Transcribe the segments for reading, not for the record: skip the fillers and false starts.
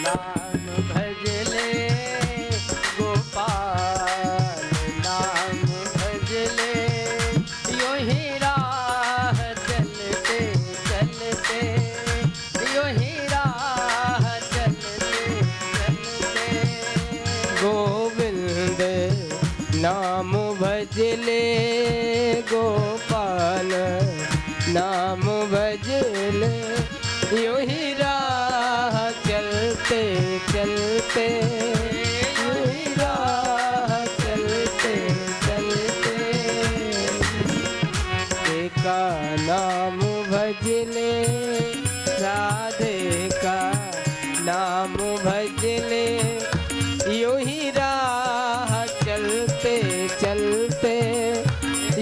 नाम भज ले गोपाल, नाम भज ले। यूं ही राह चलते चलते, यूं ही राह चलते चलते, गोविंद नाम भज ले गोपाल, नाम भज ले। यूं ही राह चलते चलते, यूं ही राह चलते चलते, का नाम भज ले, राधे का नाम भज ले। यूं ही राह चलते चलते,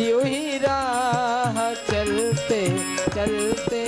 यूं ही राह चलते चलते,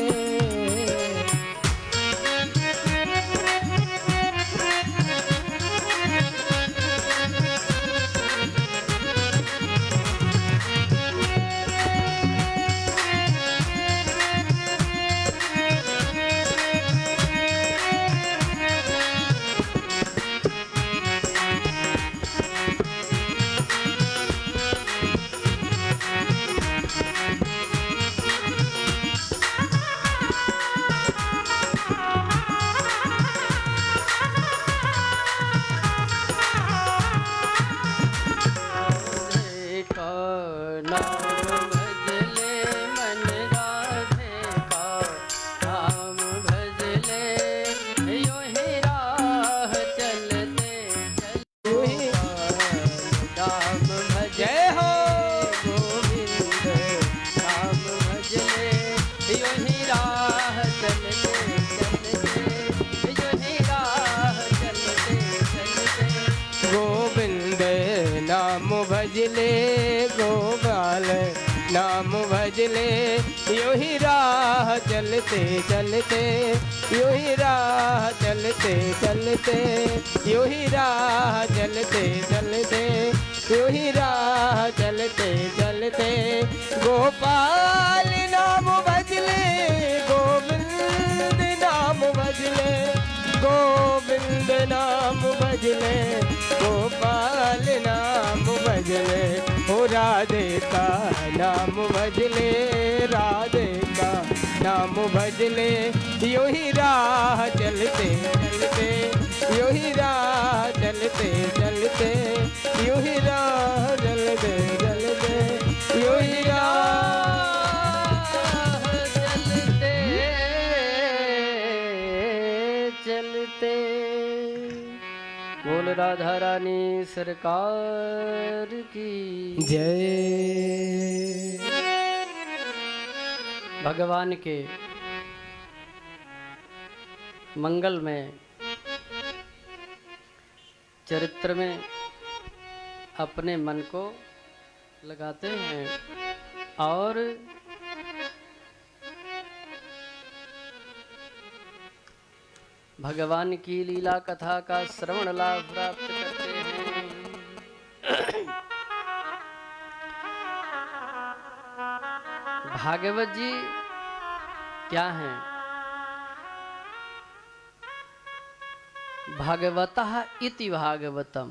भज ले गोपाल, नाम भज ले। यूं ही राह चलते चलते, यूं ही राह चलते चलते, यूं ही राह चलते चलते, यूं ही राह चलते चलते, गोपाल नाम भज ले गोविंद नाम भज ले, गोविंद नाम भज ले, गोपाल नाम भज ले। हो राधे का नाम भज ले, राधे का नाम भज ले। यूं ही राह चलते चलते, यूं ही राह चलते चलते, यूं ही राह चलते चलते, यूं ही राह चलते चलते। बोल राधा रानी सरकार की जय। भगवान के मंगल में चरित्र में अपने मन को लगाते हैं और भगवान की लीला कथा का श्रवण लाभ प्राप्त करते हैं। भागवत जी क्या हैं? भागवतः इति भागवतम,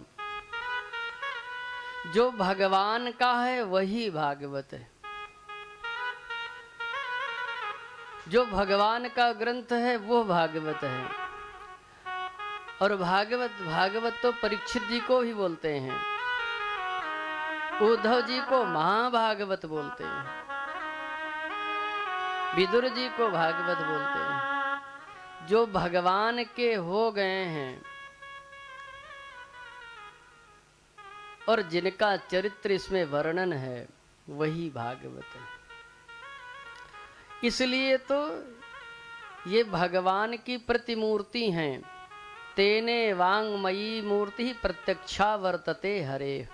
जो भगवान का है वही भागवत है। जो भगवान का ग्रंथ है वो भागवत है। और भागवत तो परीक्षित जी को ही बोलते हैं, उद्धव जी को महाभागवत बोलते हैं, विदुर जी को भागवत बोलते हैं। जो भगवान के हो गए हैं और जिनका चरित्र इसमें वर्णन है वही भागवत है। इसलिए तो ये भगवान की प्रतिमूर्ति हैं। तेने वांगमयी मूर्ति प्रत्यक्षा वर्तते हरे।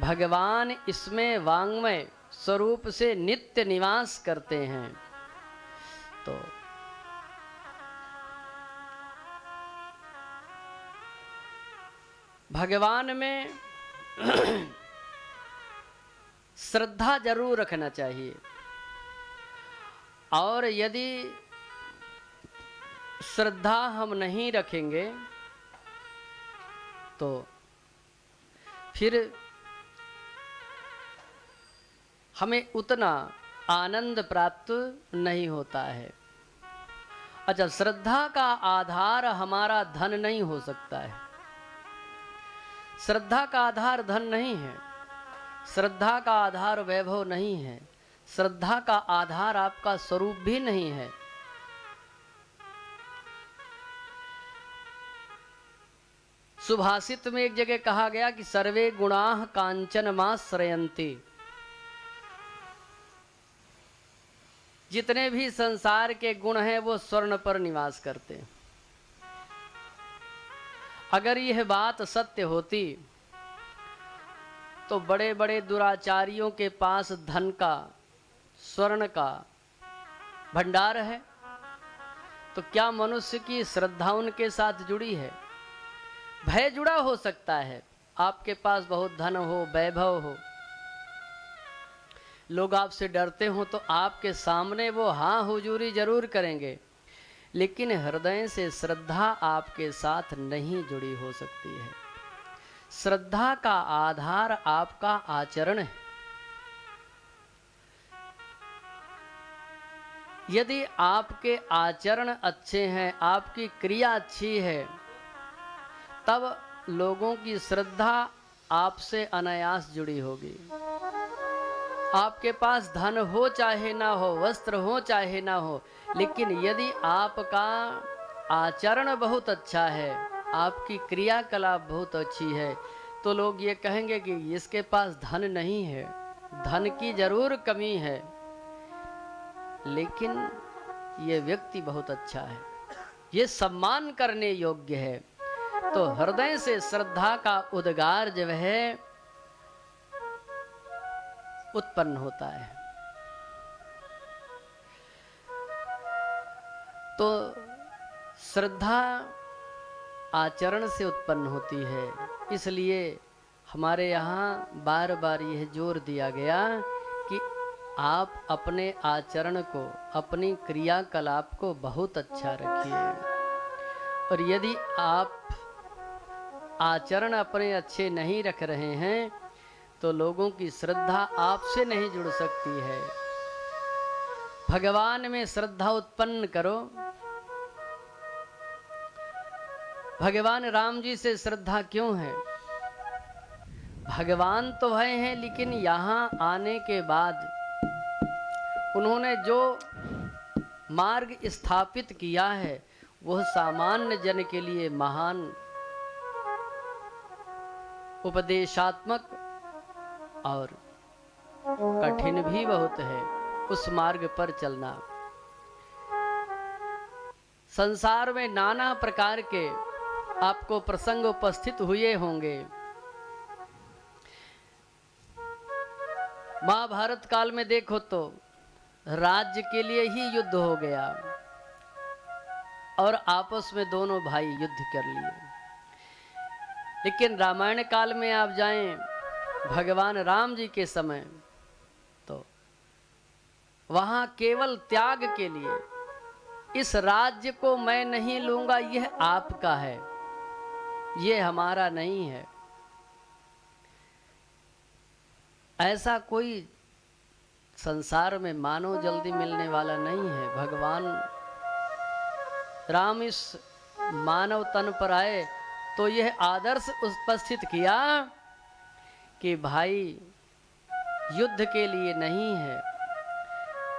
भगवान इसमें वांगमय स्वरूप से नित्य निवास करते हैं। तो भगवान में श्रद्धा जरूर रखना चाहिए। और यदि श्रद्धा हम नहीं रखेंगे तो फिर हमें उतना आनंद प्राप्त नहीं होता है। अच्छा, श्रद्धा का आधार हमारा धन नहीं हो सकता है। श्रद्धा का आधार धन नहीं है, श्रद्धा का आधार वैभव नहीं है, श्रद्धा का आधार आपका स्वरूप भी नहीं है। सुभाषित में एक जगह कहा गया कि सर्वे गुणाः कांचनमाश्रयन्ति। जितने भी संसार के गुण हैं वो स्वर्ण पर निवास करते हैं। अगर यह बात सत्य होती तो बड़े बड़े दुराचारियों के पास धन का, स्वर्ण का भंडार है, तो क्या मनुष्य की श्रद्धा उनके साथ जुड़ी है? भय जुड़ा हो सकता है। आपके पास बहुत धन हो, वैभव हो, लोग आपसे डरते हो तो आपके सामने वो हाँ हुजूरी जरूर करेंगे, लेकिन हृदय से श्रद्धा आपके साथ नहीं जुड़ी हो सकती है। श्रद्धा का आधार आपका आचरण है। यदि आपके आचरण अच्छे हैं, आपकी क्रिया अच्छी है, तब लोगों की श्रद्धा आपसे अनायास जुड़ी होगी। आपके पास धन हो चाहे ना हो, वस्त्र हो चाहे ना हो, लेकिन यदि आपका आचरण बहुत अच्छा है, आपकी क्रियाकलाप बहुत अच्छी है, तो लोग ये कहेंगे कि इसके पास धन नहीं है, धन की जरूर कमी है, लेकिन ये व्यक्ति बहुत अच्छा है, ये सम्मान करने योग्य है। तो हृदय से श्रद्धा का उद्गार जो है उत्पन्न होता है। तो श्रद्धा आचरण से उत्पन्न होती है। इसलिए हमारे यहाँ बार बार यह जोर दिया गया कि आप अपने आचरण को, अपनी क्रियाकलाप को बहुत अच्छा रखिए। और यदि आप आचरण अपने अच्छे नहीं रख रहे हैं तो लोगों की श्रद्धा आपसे नहीं जुड़ सकती है। भगवान में श्रद्धा उत्पन्न करो। भगवान राम जी से श्रद्धा क्यों है? भगवान तो है हैं, लेकिन यहाँ आने के बाद उन्होंने जो मार्ग स्थापित किया है वह सामान्य जन के लिए महान उपदेशात्मक और कठिन भी बहुत है। उस मार्ग पर चलना, संसार में नाना प्रकार के आपको प्रसंग उपस्थित हुए होंगे। महाभारत काल में देखो तो राज्य के लिए ही युद्ध हो गया और आपस में दोनों भाई युद्ध कर लिए। लेकिन रामायण काल में आप जाएं, भगवान राम जी के समय, तो वहां केवल त्याग के लिए, इस राज्य को मैं नहीं लूंगा, यह आपका है, यह हमारा नहीं है। ऐसा कोई संसार में मानव जल्दी मिलने वाला नहीं है। भगवान राम इस मानव तन पर आए तो यह आदर्श उपस्थित किया कि भाई युद्ध के लिए नहीं है,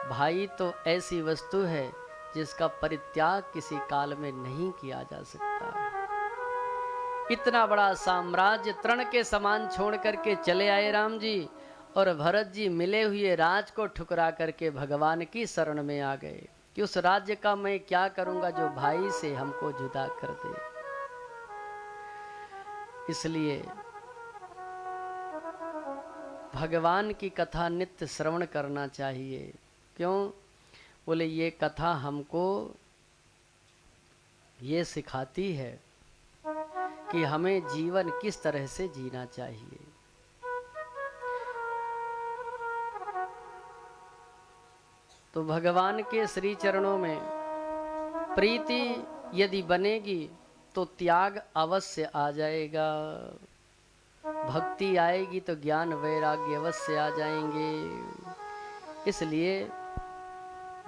भाई तो ऐसी वस्तु है जिसका परित्याग किसी काल में नहीं किया जा सकता। इतना बड़ा साम्राज्य तृण के समान छोड़ करके चले आए राम जी, और भरत जी मिले हुए राज को ठुकरा करके भगवान की शरण में आ गए कि उस राज्य का मैं क्या करूंगा जो भाई से हमको जुदा कर दे। इसलिए भगवान की कथा नित्य श्रवण करना चाहिए। क्यों? बोले ये कथा हमको ये सिखाती है कि हमें जीवन किस तरह से जीना चाहिए। तो भगवान के श्री चरणों में प्रीति यदि बनेगी तो त्याग अवश्य आ जाएगा, भक्ति आएगी तो ज्ञान वैराग्य अवश्य आ जाएंगे। इसलिए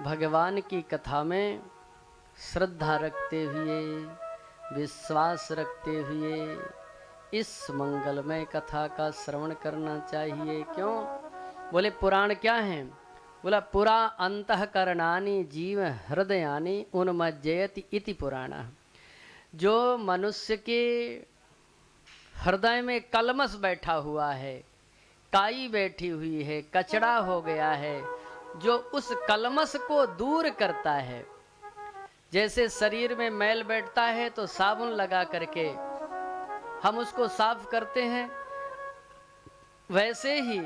भगवान की कथा में श्रद्धा रखते हुए, विश्वास रखते हुए इस मंगलमय कथा का श्रवण करना चाहिए। क्यों? बोले पुराण क्या हैं? बोला पुरा अंतःकरणानि जीव हृदयानि उन्मज्जयति इति पुराणः। जो मनुष्य के हृदय में कलमश बैठा हुआ है, काई बैठी हुई है, कचड़ा हो गया है, जो उस कलमश को दूर करता है। जैसे शरीर में मैल बैठता है तो साबुन लगा करके हम उसको साफ करते हैं, वैसे ही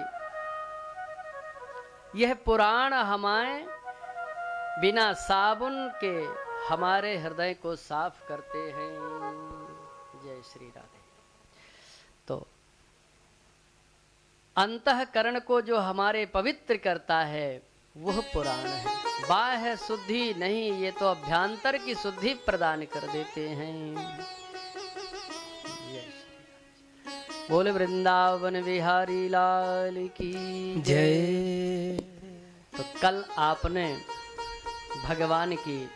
यह पुराण हमें बिना साबुन के हमारे हृदय को साफ करते हैं। जय श्री राधे। तो अंतःकरण को जो हमारे पवित्र करता है वह पुराण है। बाह्य शुद्धि नहीं, ये तो अभ्यंतर की शुद्धि प्रदान कर देते हैं। बोले वृंदावन बिहारी लाल की जय। तो कल आपने भगवान की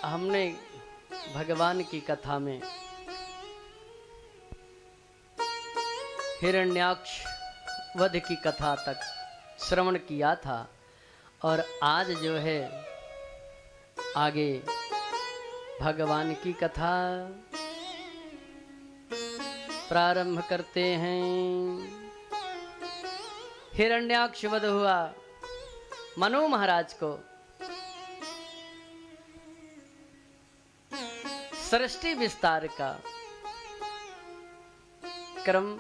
हमने भगवान की कथा में हिरण्याक्ष वध की कथा तक श्रवण किया था, और आज जो है आगे भगवान की कथा प्रारंभ करते हैं। हिरण्याक्ष वध हुआ, मनु महाराज को सृष्टि विस्तार का क्रम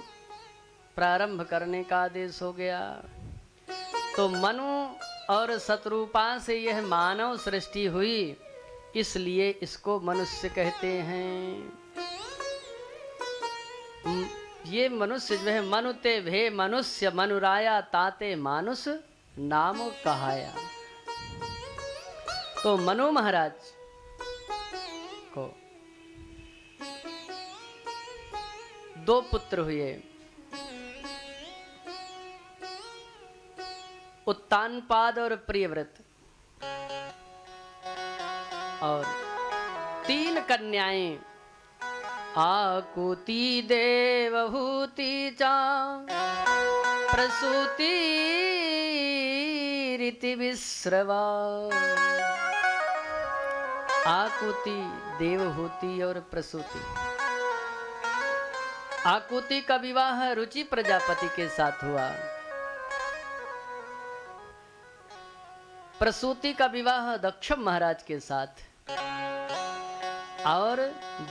प्रारंभ करने का आदेश हो गया। तो मनु और शत्रुपा से यह मानव सृष्टि हुई, इसलिए इसको मनुष्य कहते हैं। ये मनुष्य जो है, मनुते भे मनुष्य मनुराया ताते मानुष नाम कहाया। तो मनु महाराज को दो पुत्र हुए, उत्तानपाद और प्रियव्रत, और 3 कन्याएं, आकुति देवहूति चा प्रसूति रीति विश्रवा। आकुति, देवहूति और प्रसूति। आकुति का विवाह रुचि प्रजापति के साथ हुआ, प्रसूति का विवाह दक्ष महाराज के साथ, और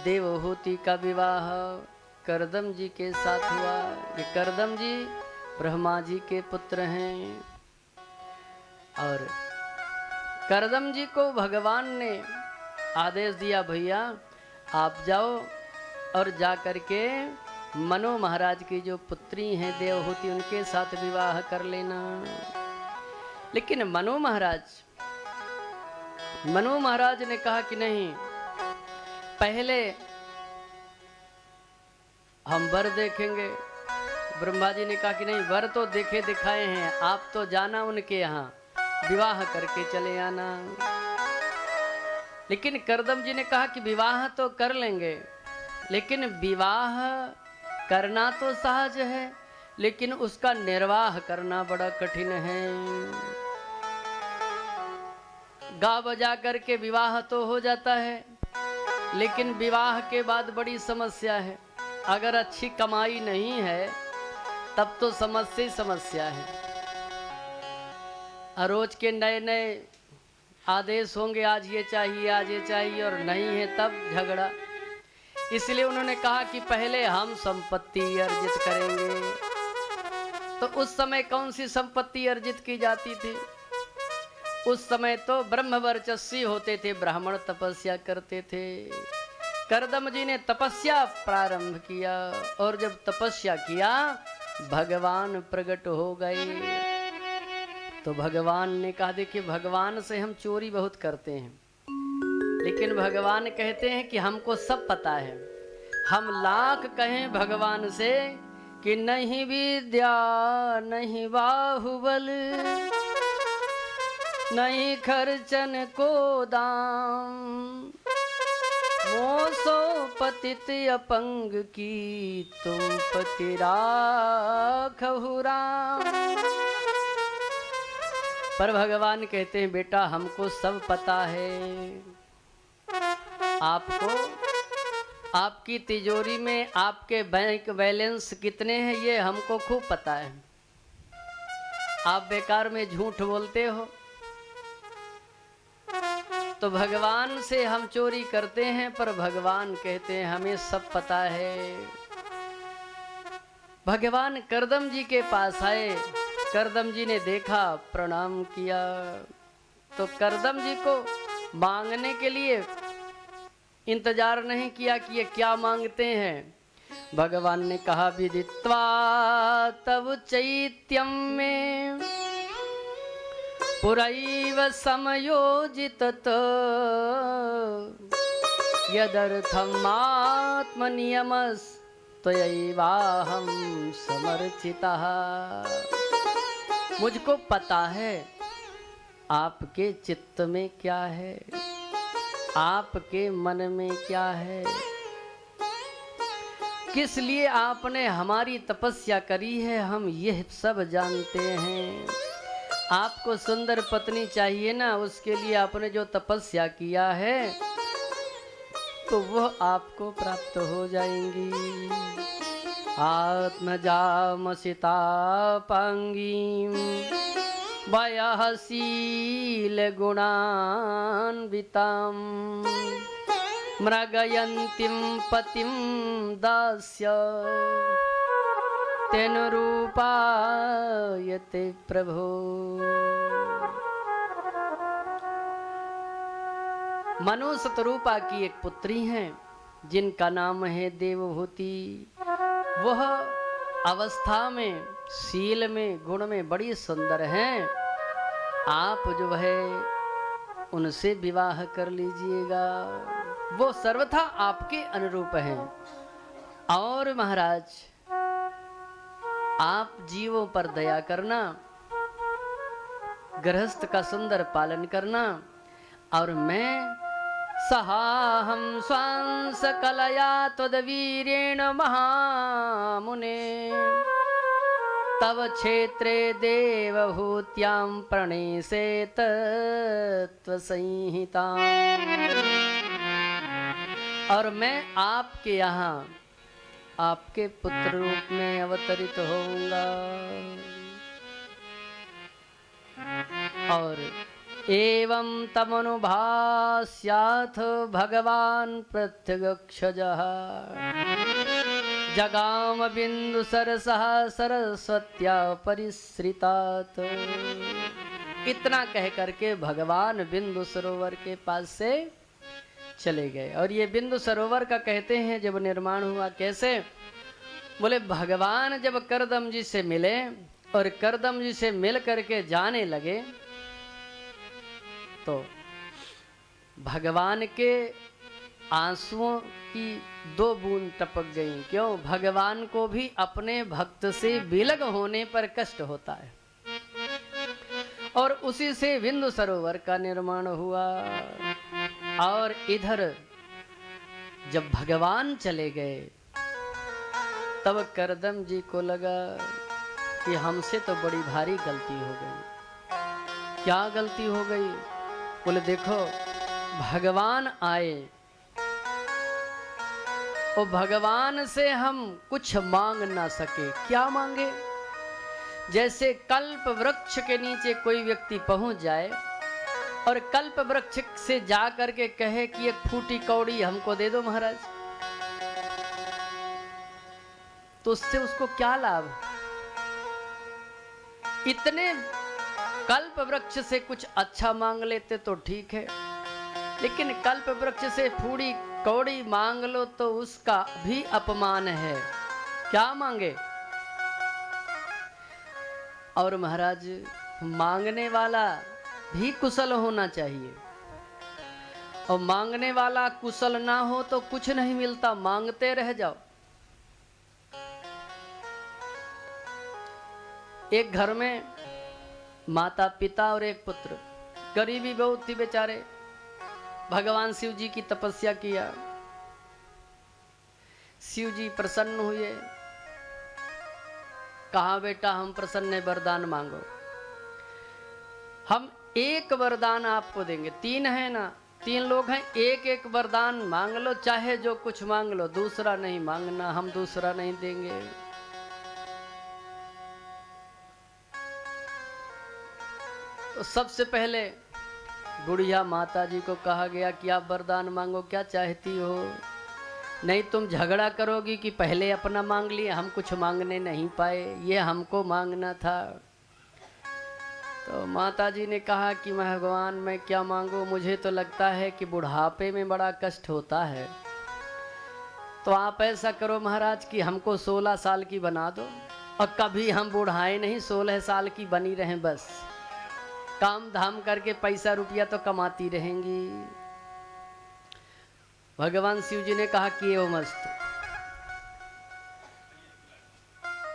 देवहूति का विवाह करदम जी के साथ हुआ। ये करदम जी ब्रह्मा जी के पुत्र हैं, और करदम जी को भगवान ने आदेश दिया, भैया आप जाओ और जा करके मनु महाराज की जो पुत्री हैं देवहूति, उनके साथ विवाह कर लेना। लेकिन मनु महाराज ने कहा कि नहीं, पहले हम वर देखेंगे। ब्रह्मा जी ने कहा कि नहीं, वर तो देखे दिखाए हैं, आप तो जाना उनके यहाँ, विवाह करके चले आना। लेकिन करदम जी ने कहा कि विवाह तो कर लेंगे, लेकिन विवाह करना तो सहज है, लेकिन उसका निर्वाह करना बड़ा कठिन है। गा बजा करके विवाह तो हो जाता है, लेकिन विवाह के बाद बड़ी समस्या है। अगर अच्छी कमाई नहीं है तब तो समस्या ही समस्या है। रोज के नए नए आदेश होंगे, आज ये चाहिए, आज ये चाहिए, और नहीं है तब झगड़ा। इसलिए उन्होंने कहा कि पहले हम संपत्ति अर्जित करेंगे। तो उस समय कौन सी संपत्ति अर्जित की जाती थी? उस समय तो ब्रह्म वर्चस्वी होते थे, ब्राह्मण तपस्या करते थे। करदम जी ने तपस्या प्रारंभ किया, और जब तपस्या किया भगवान प्रकट हो गए। तो भगवान ने कहा, देखिए भगवान से हम चोरी बहुत करते हैं, लेकिन भगवान कहते हैं कि हमको सब पता है। हम लाख कहें भगवान से कि नहीं विद्या नहीं बाहुबल नहीं खर्चन को दाम, मोसो पतित अपंग की तुम पति राखहु राम। पर भगवान कहते हैं बेटा हमको सब पता है, आपको आपकी तिजोरी में आपके बैंक बैलेंस कितने हैं ये हमको खूब पता है। आप बेकार में झूठ बोलते हो। तो भगवान से हम चोरी करते हैं, पर भगवान कहते हैं हमें सब पता है। भगवान करदम जी के पास आए, करदम जी ने देखा, प्रणाम किया। तो करदम जी को मांगने के लिए इंतजार नहीं किया कि ये क्या मांगते हैं। भगवान ने कहा, विदित्वा तव चैत्यम में पुरैव समयोजितत यदर्थम आत्मनियमस् त्वयैवाहं समर्चितः। मुझको पता है आपके चित्त में क्या है, आपके मन में क्या है, किस लिए आपने हमारी तपस्या करी है, हम यह सब जानते हैं। आपको सुंदर पत्नी चाहिए ना, उसके लिए आपने जो तपस्या किया है तो वह आपको प्राप्त हो जाएंगी। आत्मजामसिता पांगीं वयःशील गुणान्वितां मृगयन्तीं पतिं दास्य तेन रूपायते प्रभो। मनु शतरूपा की एक पुत्री हैं जिनका नाम है देवभूति। वह अवस्था में, शील में, गुण में बड़ी सुंदर हैं। आप जो है उनसे विवाह कर लीजिएगा, वो सर्वथा आपके अनुरूप हैं। और महाराज आप जीवों पर दया करना, गृहस्थ का सुंदर पालन करना, और मैं सहाहं स्वां सकलया त्वद्वीर्येण महामुने तव क्षेत्रे देवहूत्यां प्रणेशे तत्त्वसंहिताम्। और मैं आपके यहाँ आपके पुत्र रूप में अवतरित होऊंगा। और एवं तमनुभास्याथ भगवान प्रत्यगक्षजः जगाम बिंदु सरसः सरस्वत्या परिसृतात्। इतना कह करके भगवान बिंदु सरोवर के पास से चले गए। और ये बिंदु सरोवर का कहते हैं जब निर्माण हुआ कैसे, बोले भगवान जब करदम जी से मिले और करदम जी से मिल करके जाने लगे तो भगवान के आंसुओं की 2 बूंद टपक गई। क्यों? भगवान को भी अपने भक्त से विलग होने पर कष्ट होता है। और उसी से बिंदु सरोवर का निर्माण हुआ। और इधर जब भगवान चले गए तब करदम जी को लगा कि हमसे तो बड़ी भारी गलती हो गई। क्या गलती हो गई? बोले देखो भगवान आए और भगवान से हम कुछ मांग ना सके। क्या मांगे? जैसे कल्प वृक्ष के नीचे कोई व्यक्ति पहुंच जाए और कल्प वृक्ष से जा करके कहे कि एक फूटी कौड़ी हमको दे दो महाराज, तो उससे उसको क्या लाभ? इतने कल्प वृक्ष से कुछ अच्छा मांग लेते तो ठीक है, लेकिन कल्प वृक्ष से फूटी कौड़ी मांग लो तो उसका भी अपमान है। क्या मांगे? और महाराज मांगने वाला भी कुशल होना चाहिए, और मांगने वाला कुशल ना हो तो कुछ नहीं मिलता, मांगते रह जाओ। एक घर में माता पिता और एक पुत्र, गरीबी बहुत थी बेचारे। भगवान शिव जी की तपस्या किया, शिव जी प्रसन्न हुए। कहा बेटा हम प्रसन्न है, वरदान मांगो। हम एक वरदान आपको देंगे, 3 है ना, 3 लोग हैं, एक एक वरदान मांग लो, चाहे जो कुछ मांग लो, दूसरा नहीं मांगना, हम दूसरा नहीं देंगे। तो सबसे पहले बुढ़िया माता जी को कहा गया कि आप वरदान मांगो, क्या चाहती हो? नहीं तुम झगड़ा करोगी कि पहले अपना मांग लिए, हम कुछ मांगने नहीं पाए, ये हमको मांगना था। तो माता जी ने कहा कि भगवान मैं क्या मांगू, मुझे तो लगता है कि बुढ़ापे में बड़ा कष्ट होता है, तो आप ऐसा करो महाराज कि हमको 16 साल की बना दो, और कभी हम बुढ़ाए नहीं, 16 साल की बनी रहें, बस काम धाम करके पैसा रुपया तो कमाती रहेंगी। भगवान शिव जी ने कहा कि ये मस्त।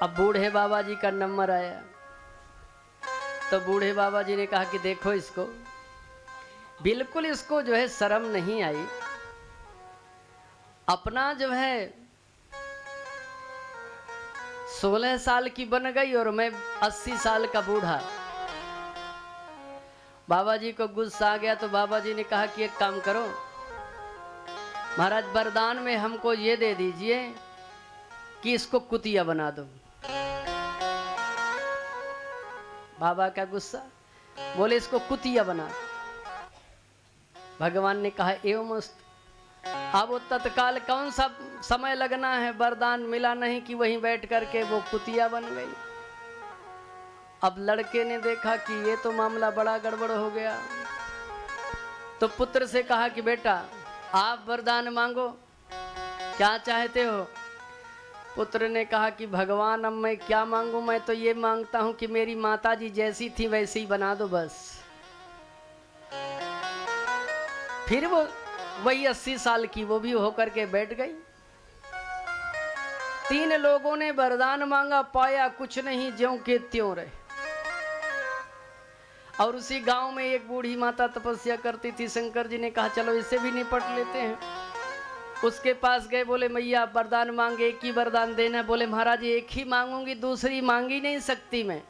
अब बूढ़े बाबा जी का नंबर आया, तो बूढ़े बाबा जी ने कहा कि देखो इसको, बिल्कुल इसको जो है शर्म नहीं आई, अपना जो है 16 साल की बन गई और मैं 80 साल का बूढ़ा। बाबा जी को गुस्सा आ गया, तो बाबा जी ने कहा कि एक काम करो महाराज, वरदान में हमको ये दे दीजिए कि इसको कुतिया बना दो। बाबा का गुस्सा, बोले इसको कुतिया बना। भगवान ने कहा एवं मस्त। अब वो तत्काल कौन सा समय लगना है, वरदान मिला नहीं कि वहीं बैठ करके वो कुतिया बन गई। अब लड़के ने देखा कि ये तो मामला बड़ा गड़बड़ हो गया, तो पुत्र से कहा कि बेटा आप वरदान मांगो, क्या चाहते हो? पुत्र ने कहा कि भगवान अब मैं क्या मांगू, मैं तो ये मांगता हूं कि मेरी माता जी जैसी थी वैसी ही बना दो बस। फिर वो वही 80 साल की वो भी होकर के बैठ गई। 3 लोगों ने वरदान मांगा, पाया कुछ नहीं, ज्यों के त्यों रहे। और उसी गांव में एक बूढ़ी माता तपस्या करती थी। शंकर जी ने कहा चलो इससे भी निपट लेते हैं। उसके पास गए, बोले मैया वरदान मांगे, एक ही वरदान देना। बोले महाराज एक ही मांगूंगी, दूसरी मांग ही नहीं सकती मैं।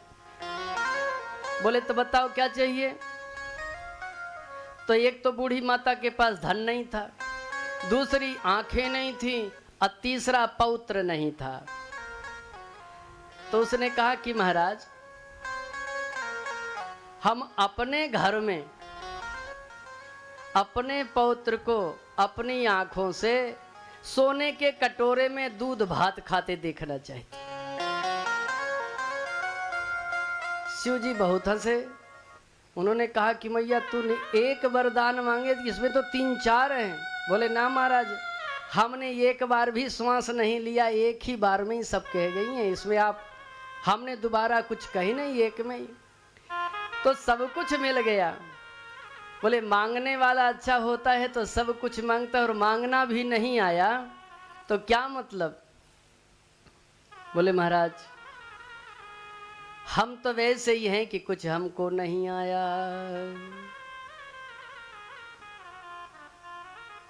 बोले तो बताओ क्या चाहिए? तो एक तो बूढ़ी माता के पास धन नहीं था, दूसरी आंखें नहीं थी, और तीसरा पौत्र नहीं था। तो उसने कहा कि महाराज हम अपने घर में अपने पौत्र को अपनी आंखों से सोने के कटोरे में दूध भात खाते देखना चाहते। शिव जी बहुत हंसे। उन्होंने कहा कि मैया तूने एक वरदान मांगे, इसमें तो 3-4 हैं। बोले ना महाराज, हमने एक बार भी श्वास नहीं लिया, एक ही बार में ही सब कह गई हैं, इसमें आप हमने दोबारा कुछ कही नहीं, एक में ही तो सब कुछ मिल गया। बोले मांगने वाला अच्छा होता है तो सब कुछ मांगता है, और मांगना भी नहीं आया तो क्या मतलब? बोले महाराज हम तो वैसे ही हैं कि कुछ हमको नहीं आया।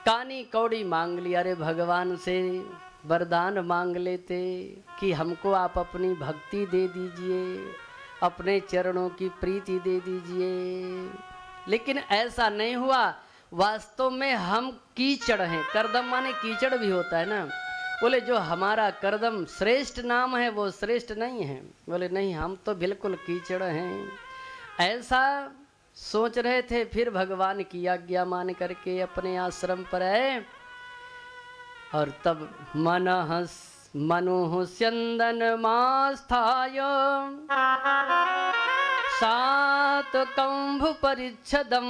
कानी कौड़ी मांग लिया। अरे भगवान से वरदान मांग लेते कि हमको आप अपनी भक्ति दे दीजिए, अपने चरणों की प्रीति दे दीजिए, लेकिन ऐसा नहीं हुआ। वास्तव में हम कीचड़ हैं। करदम माने कीचड़ भी होता है ना। बोले जो हमारा करदम श्रेष्ठ नाम है वो श्रेष्ठ नहीं है। बोले नहीं, हम तो बिल्कुल कीचड़ हैं। ऐसा सोच रहे थे। फिर भगवान की आज्ञा मान करके अपने आश्रम पर आए, और तब मनोह स्यंदन मास्थाय सात कंभ परिच्छदम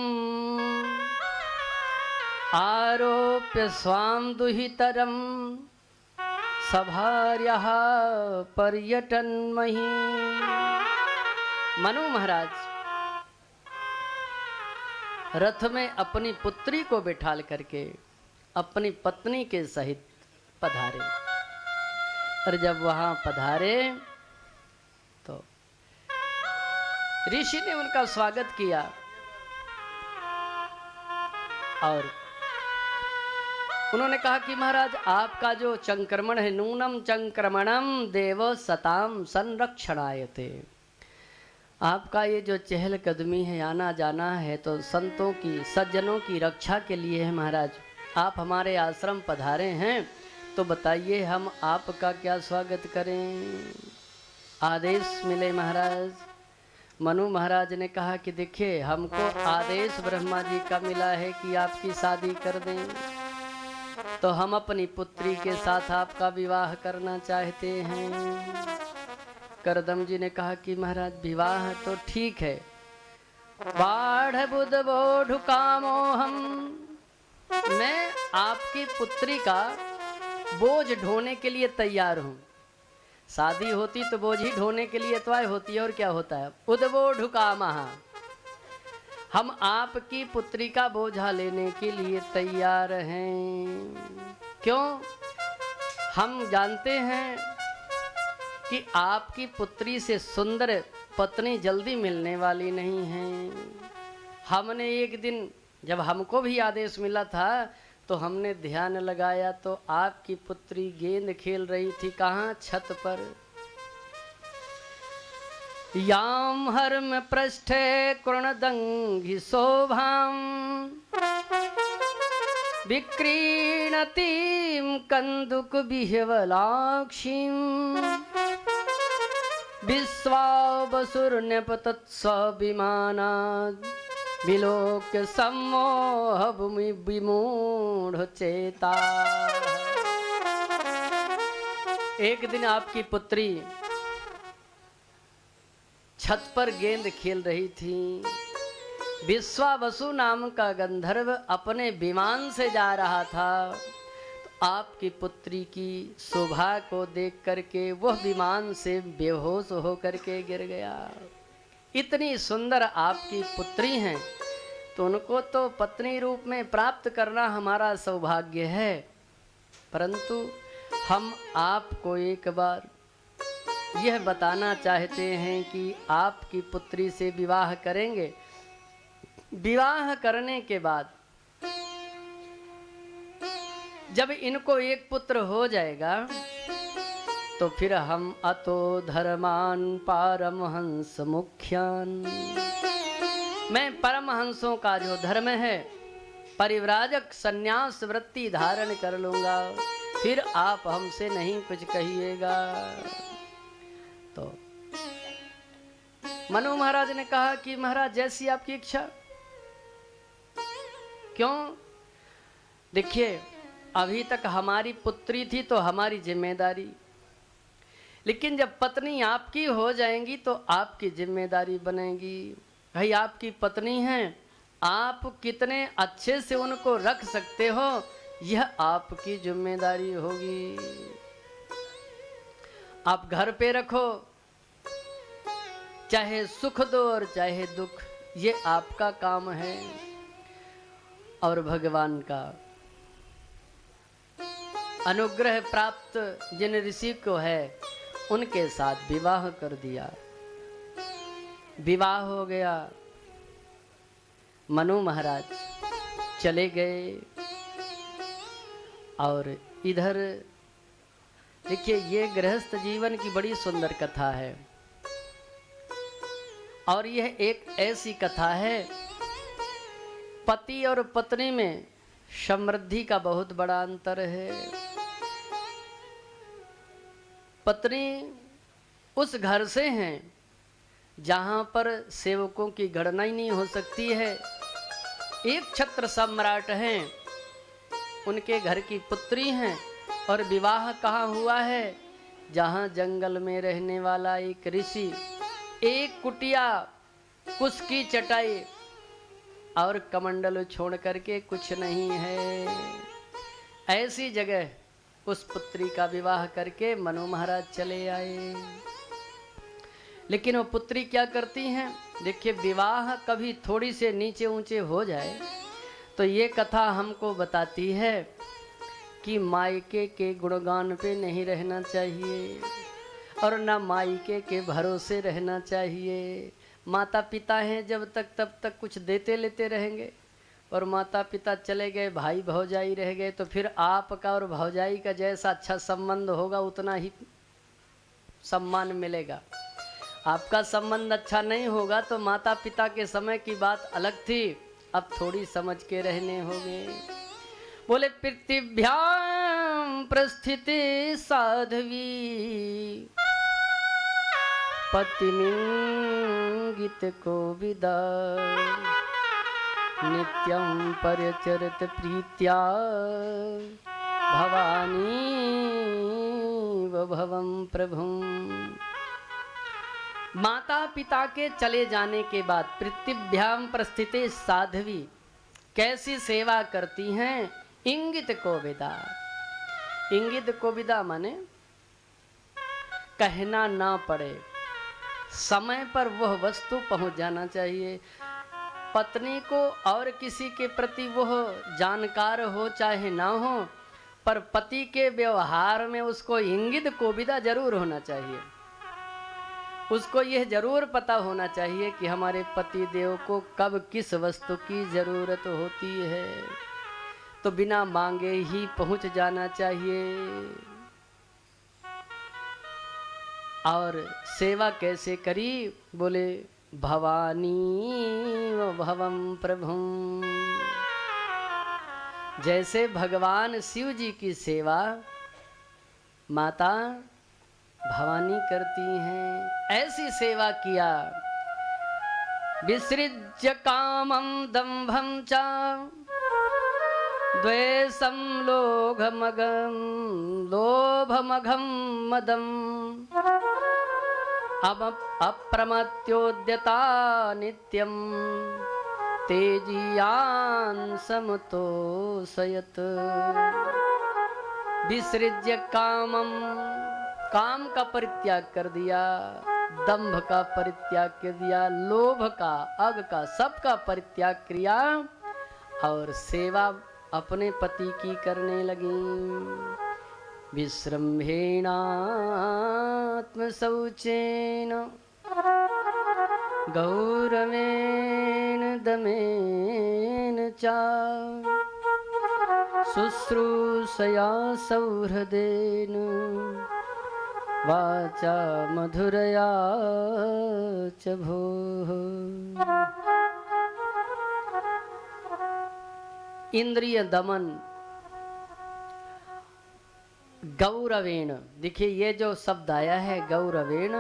आरोप्य स्वाम दुहितरम सभार्यः पर्यटन मही। मनु महाराज रथ में अपनी पुत्री को बिठाल करके अपनी पत्नी के सहित पधारे। और जब वहां पधारे तो ऋषि ने उनका स्वागत किया और उन्होंने कहा कि महाराज आपका जो चंक्रमण है, नूनम चंक्रमणम देव सताम संरक्षणायते, आपका ये जो चहल कदमी है, आना जाना है, तो संतों की सज्जनों की रक्षा के लिए है। महाराज आप हमारे आश्रम पधारे हैं तो बताइए हम आपका क्या स्वागत करें। आदेश मिले महाराज। मनु महाराज ने कहा कि देखिए हमको आदेश ब्रह्मा जी का मिला है कि आपकी शादी कर दें, तो हम अपनी पुत्री के साथ आपका विवाह करना चाहते हैं। करदम जी ने कहा कि महाराज विवाह तो ठीक है, बाढ़ बुध बोढ़ कामो हम, मैं आपकी पुत्री का बोझ ढोने के लिए तैयार हूँ। शादी होती तो बोझ ही ढोने के लिए तो आए होती है, और क्या होता है, उदबो ढुकामहा, हम आपकी पुत्री का बोझा लेने के लिए तैयार हैं। क्यों? हम जानते हैं कि आपकी पुत्री से सुंदर पत्नी जल्दी मिलने वाली नहीं है। हमने एक दिन जब हमको भी आदेश मिला था तो हमने ध्यान लगाया तो आपकी पुत्री गेंद खेल रही थी। कहाँ? छत पर। याम हर्म पृष्ठे कृणदंघि शोभाम विक्रीणतीं कंदुक बिह्वलाक्षीं विश्वावसुर्न्यपतत्स्विमानात् विलोक्य सम्मोह भूमि विमूढ़ चेता। एक दिन आपकी पुत्री छत पर गेंद खेल रही थी। विश्वावसु नाम का गंधर्व अपने विमान से जा रहा था, तो आपकी पुत्री की शोभा को देख करके वह विमान से बेहोश होकर के गिर गया। इतनी सुंदर आपकी पुत्री हैं तो उनको तो पत्नी रूप में प्राप्त करना हमारा सौभाग्य है, परंतु हम आपको एक बार यह बताना चाहते हैं कि आपकी पुत्री से विवाह करेंगे। विवाह करने के बाद जब इनको एक पुत्र हो जाएगा तो फिर हम अतो धर्मान पारमहंस मुख्यान, मैं परमहंसों का जो धर्म है परिव्राजक संन्यास वृत्ति धारण कर लूंगा, फिर आप हमसे नहीं कुछ कहिएगा। तो मनु महाराज ने कहा कि महाराज जैसी आपकी इच्छा। क्यों? देखिए अभी तक हमारी पुत्री थी तो हमारी जिम्मेदारी, लेकिन जब पत्नी आपकी हो जाएंगी तो आपकी जिम्मेदारी बनेगी। भाई आपकी पत्नी हैं, आप कितने अच्छे से उनको रख सकते हो यह आपकी जिम्मेदारी होगी। आप घर पे रखो, चाहे सुख दो और चाहे दुख, ये आपका काम है। और भगवान का अनुग्रह प्राप्त जिन ऋषि को है उनके साथ विवाह कर दिया। विवाह हो गया, मनु महाराज चले गए। और इधर देखिए ये गृहस्थ जीवन की बड़ी सुंदर कथा है, और यह एक ऐसी कथा है पति और पत्नी में समृद्धि का बहुत बड़ा अंतर है। पत्नी उस घर से हैं जहां पर सेवकों की गणना ही नहीं हो सकती है। एक छत्र सम्राट हैं, उनके घर की पुत्री हैं, और विवाह कहाँ हुआ है? जहां जंगल में रहने वाला एक ऋषि, एक कुटिया, कुश की चटाई और कमंडल छोड़ करके कुछ नहीं है, ऐसी जगह उस पुत्री का विवाह करके मनु महाराज चले आए। लेकिन वो पुत्री क्या करती हैं? देखिए, विवाह कभी थोड़ी से नीचे ऊंचे हो जाए तो ये कथा हमको बताती है कि मायके के गुणगान पे नहीं रहना चाहिए और ना मायके के भरोसे रहना चाहिए। माता पिता हैं जब तक तब तक कुछ देते लेते रहेंगे, और माता पिता चले गए, भाई भौजाई रह गए, तो फिर आपका और भौजाई का जैसा अच्छा संबंध होगा उतना ही सम्मान मिलेगा। आपका संबंध अच्छा नहीं होगा तो माता पिता के समय की बात अलग थी, अब थोड़ी समझ के रहने होंगे। बोले पृथिव्याम प्रस्थिति साध्वी पतिमिंगित को विदा नित्यं परिचरत प्रीत्या भवानी भवं प्रभुम्। माता पिता के चले जाने के बाद पृथिव्याम प्रस्थिते साध्वी कैसी सेवा करती हैं? इंगित कोविदा। इंगित कोविदा माने कहना ना पड़े, समय पर वह वस्तु पहुंच जाना चाहिए। पत्नी को और किसी के प्रति वह जानकार हो चाहे ना हो, पर पति के व्यवहार में उसको इंगित कोविदा जरूर होना चाहिए। उसको यह जरूर पता होना चाहिए कि हमारे पति देव को कब किस वस्तु की जरूरत होती है, तो बिना मांगे ही पहुंच जाना चाहिए। और सेवा कैसे करी? बोले भवानी भवं प्रभुम्। जैसे भगवान शिव जी की सेवा माता भवानी करती हैं, ऐसी सेवा किया। विसृज्य कामं दंभं च द्वेषं लोभमघं मदम् अप्रमत्योद्यता नित्यं तेजीयान् समतोषयत्। विसृज्य कामं, काम का परित्याग कर दिया, दंभ का परित्याग कर दिया, लोभ का, अग का, सबका परित्याग किया और सेवा अपने पति की करने लगी। विश्रम्भेणात्मशौचेन गौरवेण दमेन च शुश्रूषया सौहृदेन वाचा मधुरया च भोः। इंद्रिय दमन गौरवेण। देखिए, ये जो शब्द आया है गौरवेण,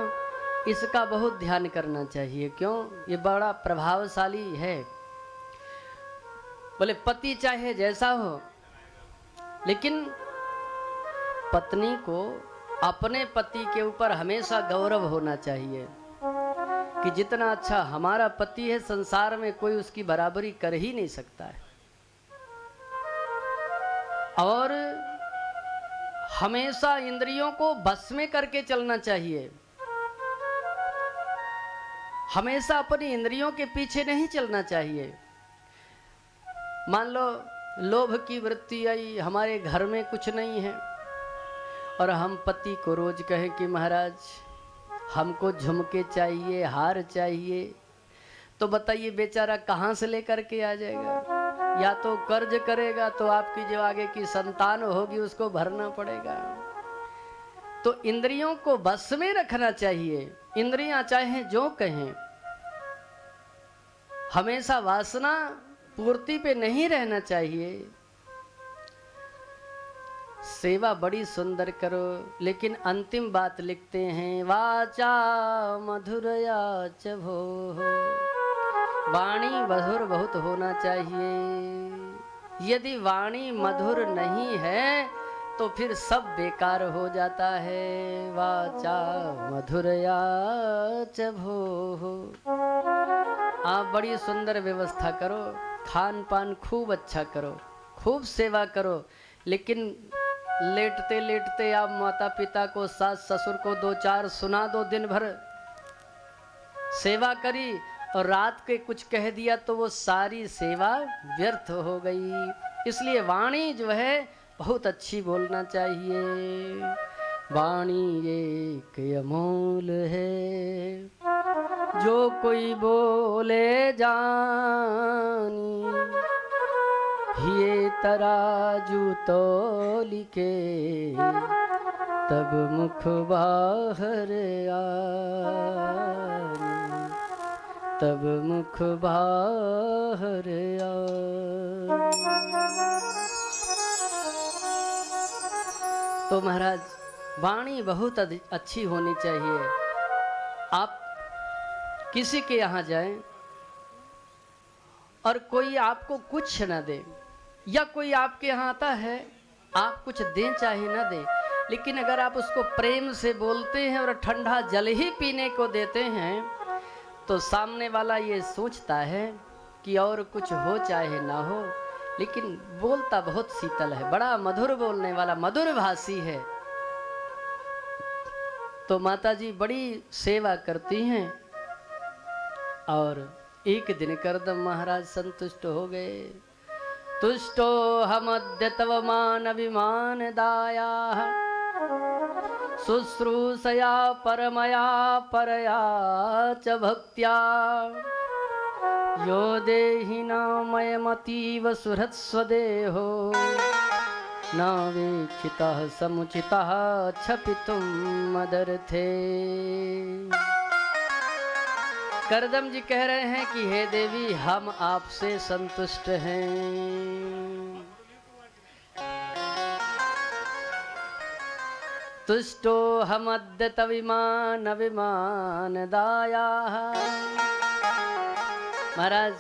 इसका बहुत ध्यान करना चाहिए। क्यों? ये बड़ा प्रभावशाली है। बोले पति चाहे जैसा हो, लेकिन पत्नी को अपने पति के ऊपर हमेशा गौरव होना चाहिए कि जितना अच्छा हमारा पति है, संसार में कोई उसकी बराबरी कर ही नहीं सकता है। और हमेशा इंद्रियों को बस में करके चलना चाहिए। हमेशा अपनी इंद्रियों के पीछे नहीं चलना चाहिए। मान लो लोभ की वृत्ति आई, हमारे घर में कुछ नहीं है और हम पति को रोज कहें कि महाराज हमको झुमके चाहिए, हार चाहिए, तो बताइए बेचारा कहाँ से लेकर के आ जाएगा? या तो कर्ज करेगा, तो आपकी जो आगे की संतान होगी उसको भरना पड़ेगा। तो इंद्रियों को बस में रखना चाहिए। इंद्रियां चाहे जो कहें, हमेशा वासना पूर्ति पे नहीं रहना चाहिए। सेवा बड़ी सुंदर करो, लेकिन अंतिम बात लिखते हैं वाचा मधुरया च भोः। वाणी मधुर बहुत होना चाहिए। यदि वाणी मधुर नहीं है तो फिर सब बेकार हो जाता है। वाचा मधुरया च भोः। आप बड़ी सुंदर व्यवस्था करो, खान पान खूब अच्छा करो, खूब सेवा करो, लेकिन लेटते लेटते आप माता पिता को, सास ससुर को दो चार सुना दो दिन भर, सेवा करी और रात के कुछ कह दिया तो वो सारी सेवा व्यर्थ हो गई। इसलिए वाणी जो है बहुत अच्छी बोलना चाहिए। वाणी एक अमूल है, जो कोई बोले जानी, ये तराजू तो लिखे तब मुख बाहर आनी, तब मुख बाहर आनी। तो महाराज वाणी बहुत अच्छी होनी चाहिए। आप किसी के यहाँ जाएं और कोई आपको कुछ न दे, या कोई आपके यहाँ आता है आप कुछ दें चाहे न दे, लेकिन अगर आप उसको प्रेम से बोलते हैं और ठंडा जल ही पीने को देते हैं तो सामने वाला ये सोचता है कि और कुछ हो चाहे ना हो, लेकिन बोलता बहुत शीतल है, बड़ा मधुर बोलने वाला, मधुर भाषी है। तो माता जी बड़ी सेवा करती हैं और एक दिन करदम महाराज संतुष्ट हो गए। तुष्टो हमद्य तव मान अभिमान दाया, शुश्रूषया परमया परया च भक्त्या, यो देहि नामयमतीव सुहृत्स्वदेहो, न वीक्षितः समुचितः क्षपितुं मदर्थे। करदम जी कह रहे हैं कि हे देवी हम आपसे संतुष्ट हैं। तुष्टो हमद्य तविमान अभिमान दाया। महाराज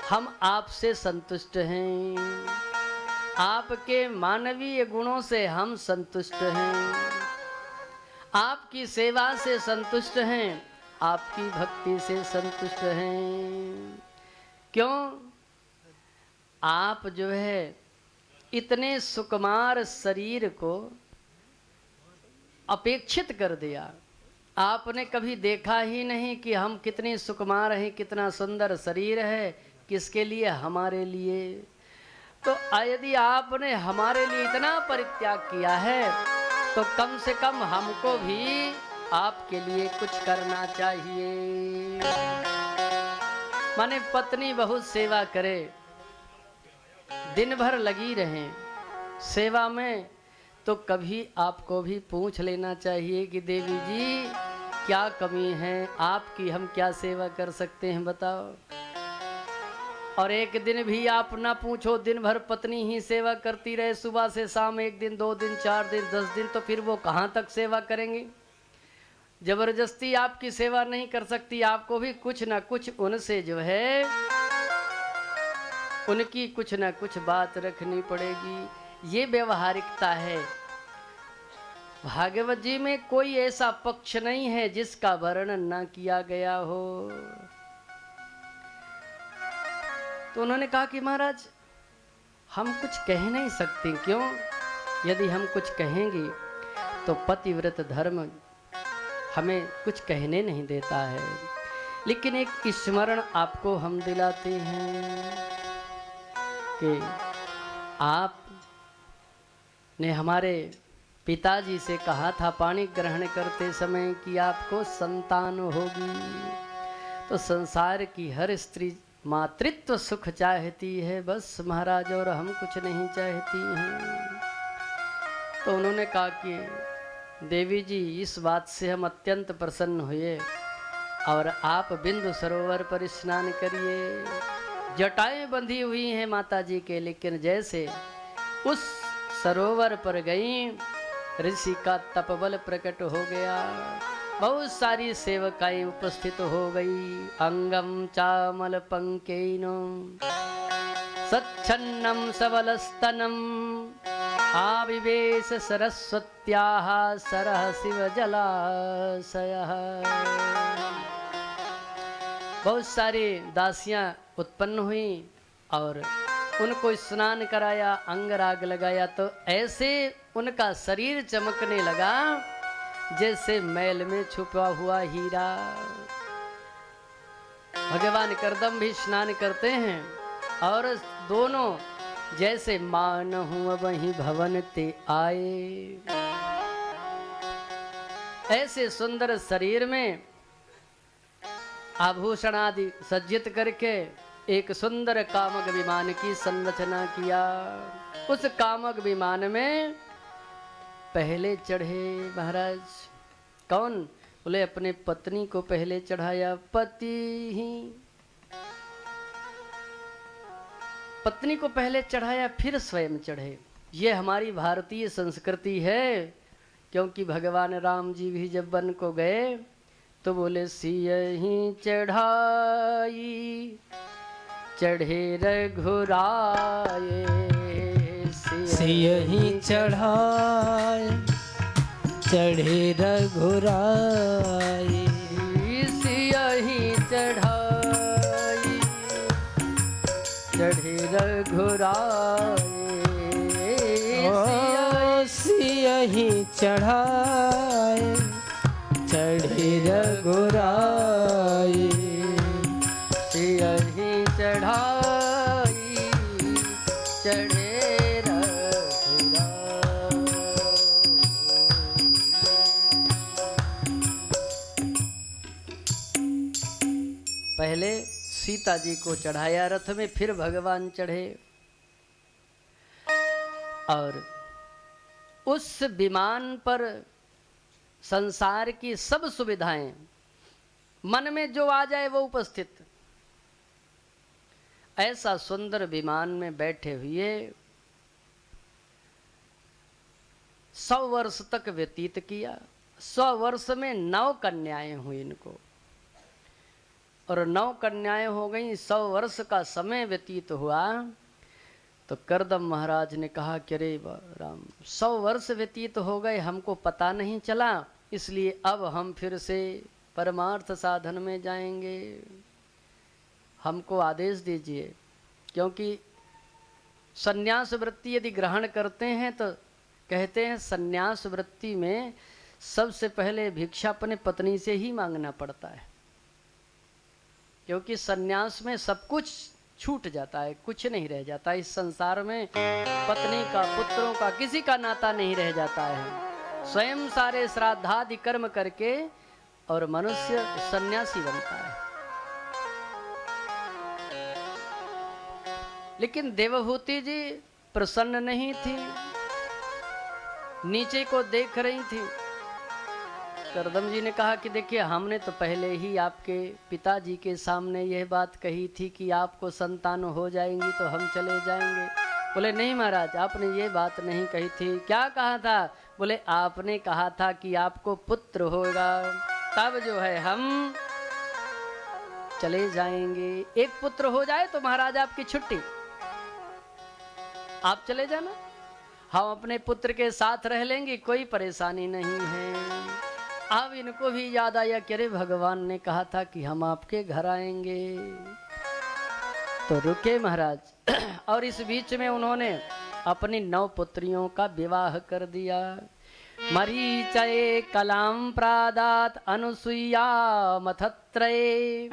हम आपसे संतुष्ट हैं, आपके मानवीय गुणों से हम संतुष्ट हैं, आपकी सेवा से संतुष्ट हैं, आपकी भक्ति से संतुष्ट हैं। क्यों? आप जो है इतने सुकुमार शरीर को अपेक्षित कर दिया। आपने कभी देखा ही नहीं कि हम कितने सुकुमार हैं, कितना सुंदर शरीर है, किसके लिए? हमारे लिए। तो यदि आपने हमारे लिए इतना परित्याग किया है तो कम से कम हमको भी आपके लिए कुछ करना चाहिए। माने पत्नी बहुत सेवा करे, दिन भर लगी रहे सेवा में, तो कभी आपको भी पूछ लेना चाहिए कि देवी जी क्या कमी है आपकी, हम क्या सेवा कर सकते हैं बताओ। और एक दिन भी आप ना पूछो, दिन भर पत्नी ही सेवा करती रहे सुबह से शाम, एक दिन 2 दिन 4 दिन 10 दिन, तो फिर वो कहाँ तक सेवा करेंगे? जबरदस्ती आपकी सेवा नहीं कर सकती, आपको भी कुछ ना कुछ उनसे जो है उनकी कुछ ना कुछ बात रखनी पड़ेगी। ये व्यवहारिकता है। भागवत जी में कोई ऐसा पक्ष नहीं है जिसका वर्णन ना किया गया हो। तो उन्होंने कहा कि महाराज हम कुछ कह नहीं सकते। क्यों? यदि हम कुछ कहेंगे तो पतिव्रत धर्म हमें कुछ कहने नहीं देता है। लेकिन एक स्मरण आपको हम दिलाते हैं कि आप ने हमारे पिताजी से कहा था पानी ग्रहण करते समय कि आपको संतान होगी। तो संसार की हर स्त्री मातृत्व सुख चाहती है बस महाराज, और हम कुछ नहीं चाहती हैं। तो उन्होंने कहा कि देवी जी इस बात से हम अत्यंत प्रसन्न हुए, और आप बिंदु सरोवर पर स्नान करिए। जटाएं बंधी हुई हैं माता जी के, लेकिन जैसे उस सरोवर पर गई ऋषि का तपबल प्रकट हो गया। बहुत सारी सेवकाएं उपस्थित हो गई। अंगम चामल पंकेनो सच्छन्नम सबलस्तनम आविवेश सरस्वत्याः सरः शिव जलाशयः। बहुत सारी दासियां उत्पन्न हुई और उनको स्नान कराया, अंग राग लगाया, तो ऐसे उनका शरीर चमकने लगा जैसे मैल में छुपा हुआ हीरा। भगवान करदम भी स्नान करते हैं और दोनों जैसे मान हूँ वहीं भवन ते आए। ऐसे सुंदर शरीर में आभूषण आदि सज्जित करके एक सुंदर कामक विमान की संरचना किया। उस कामक विमान में पहले चढ़े महाराज। कौन? बोले अपने पत्नी को पहले चढ़ाया। पति ही पत्नी को पहले चढ़ाया, फिर स्वयं चढ़े। ये हमारी भारतीय संस्कृति है। क्योंकि भगवान राम जी भी जब वन को गए तो बोले सियहि चढ़ाई चढ़े रघुराए। सियहि चढ़ाए चढ़े रघुराए। सियहि चढ़ाई चढ़े रघुराए। सियहि चढ़ाए चढ़े रघुराए। सियहि चढ़ाई चढ़े रघुराए। पहले सीता जी को चढ़ाया रथ में, फिर भगवान चढ़े। और उस विमान पर संसार की सब सुविधाएं, मन में जो आ जाए वो उपस्थित। ऐसा सुंदर विमान में बैठे हुए 100 वर्ष तक व्यतीत किया। 100 वर्ष में 9 कन्याएं हुई इनको, और 9 कन्याएं हो गई। 100 वर्ष का समय व्यतीत हुआ तो करदम महाराज ने कहा कि अरे राम, 100 वर्ष व्यतीत हो गए, हमको पता नहीं चला, इसलिए अब हम फिर से परमार्थ साधन में जाएंगे। हमको आदेश दीजिए। क्योंकि सन्यास वृत्ति यदि ग्रहण करते हैं तो कहते हैं सन्यास वृत्ति में सबसे पहले भिक्षा अपने पत्नी से ही मांगना पड़ता है। क्योंकि सन्यास में सब कुछ छूट जाता है, कुछ नहीं रह जाता। इस संसार में पत्नी का, पुत्रों का, किसी का नाता नहीं रह जाता है। स्वयं सारे श्राद्धादि कर्म करके और मनुष्य सन्यासी बनता है। लेकिन देवहूति जी प्रसन्न नहीं थी, नीचे को देख रही थी। करदम जी ने कहा कि देखिए, हमने तो पहले ही आपके पिताजी के सामने यह बात कही थी कि आपको संतान हो जाएंगी तो हम चले जाएंगे। बोले नहीं महाराज, आपने ये बात नहीं कही थी। क्या कहा था? बोले आपने कहा था कि आपको पुत्र होगा, तब जो है हम चले जाएंगे। एक पुत्र हो जाए तो महाराज आपकी छुट्टी, आप चले जाना, हम अपने पुत्र के साथ रह लेंगे, कोई परेशानी नहीं है। अब इनको भी याद आया कि अरे भगवान ने कहा था कि हम आपके घर आएंगे, तो रुके महाराज। और इस बीच में उन्होंने अपनी 9 पुत्रियों का विवाह कर दिया। मरीचये कलाम प्रादात अनुसुईया मथत्रये।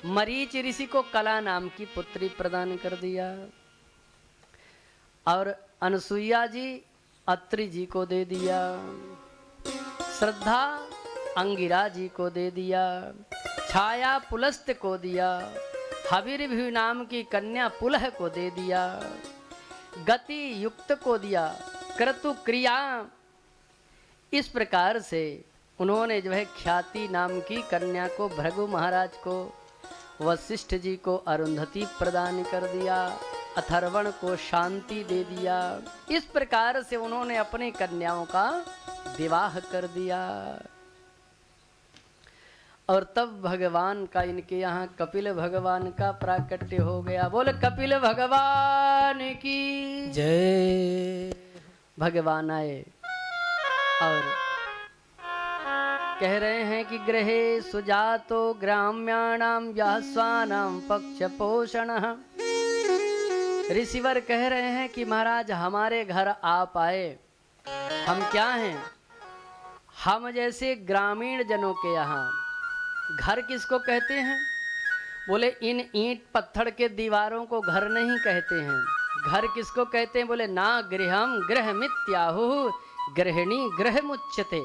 मरीच ऋषि को कला नाम की पुत्री प्रदान कर दिया, और अनुसुईया जी अत्रि जी को दे दिया, श्रद्धा अंगिरा जी को दे दिया, छाया पुलस्त को दिया, हविर्भि नाम की कन्या पुलह को दे दिया, गति युक्त को दिया, क्रतु क्रिया। इस प्रकार से उन्होंने जो है ख्याति नाम की कन्या को भृगु महाराज को, वशिष्ठ जी को अरुंधति प्रदान कर दिया, अथर्वण को शांति दे दिया। इस प्रकार से उन्होंने अपनी कन्याओं का विवाह कर दिया। और तब भगवान का, इनके यहाँ कपिल भगवान का प्राकट्य हो गया। बोले कपिल भगवान की जय। भगवान आए और कह रहे हैं कि गृहे सुजातो ग्राम्याणाम व्यास्वानाम पक्ष पोषणः। ऋषिवर कह रहे हैं कि महाराज हमारे घर आप आए हम क्या हैं? हम जैसे ग्रामीण जनों के यहाँ घर किसको कहते हैं? बोले इन ईंट पत्थर के दीवारों को घर नहीं कहते हैं। घर किसको कहते हैं? बोले ना गृहम गृहमित्याहु गृहिणी गृहमुच्यते।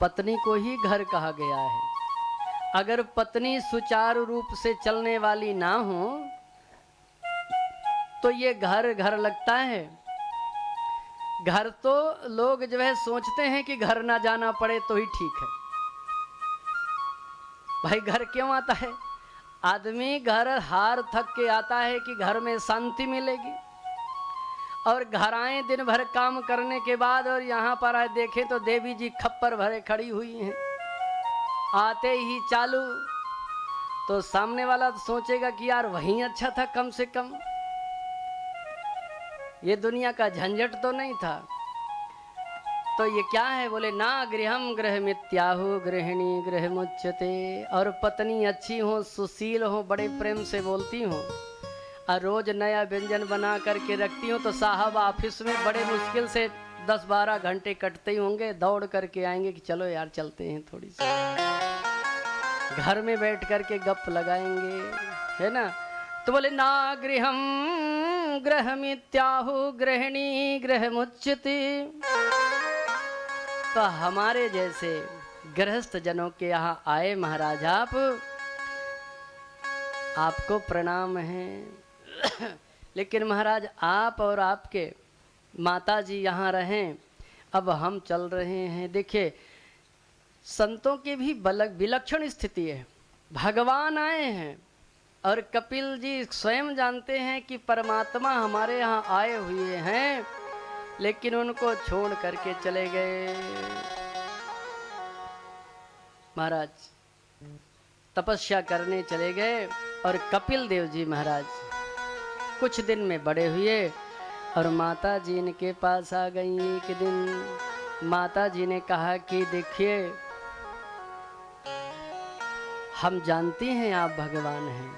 पत्नी को ही घर कहा गया है। अगर पत्नी सुचारू रूप से चलने वाली ना हो तो ये घर घर लगता है। घर तो लोग जो है सोचते हैं कि घर ना जाना पड़े तो ही ठीक है। भाई घर क्यों आता है? आदमी घर हार थक के आता है कि घर में शांति मिलेगी, और घर आए दिन भर काम करने के बाद और यहाँ पर आए देखें तो देवी जी खप्पर भरे खड़ी हुई हैं। आते ही चालू तो सामने वाला तो सोचेगा कि यार वहीं अच्छा था, कम से कम ये दुनिया का झंझट तो नहीं था। तो ये क्या है? बोले ना गृहम गृहमित्याहु गृहिणी गृहमुच्यते। और पत्नी अच्छी हो, सुशील हो, बड़े प्रेम से बोलती हो और रोज नया व्यंजन बना करके रखती हो तो साहब ऑफिस में बड़े मुश्किल से 10-12 घंटे कटते ही होंगे, दौड़ करके आएंगे कि चलो यार चलते हैं थोड़ी सी घर में बैठ करके गप लगाएंगे, है ना। तो बोले ना गृहम गृहमित्याहु गृहिणी गृहमुच्यते। तो हमारे जैसे गृहस्थ जनों के यहाँ आए महाराज आपको प्रणाम है। लेकिन महाराज आप और आपके माता जी यहाँ रहें, अब हम चल रहे हैं। देखिए संतों की भी विलक्षण स्थिति है। भगवान आए हैं और कपिल जी स्वयं जानते हैं कि परमात्मा हमारे यहाँ आए हुए हैं, लेकिन उनको छोड़ करके चले गए। महाराज तपस्या करने चले गए और कपिल देव जी महाराज कुछ दिन में बड़े हुए और माता जी इनके पास आ गई। एक दिन माता जी ने कहा कि देखिए हम जानती हैं आप भगवान हैं,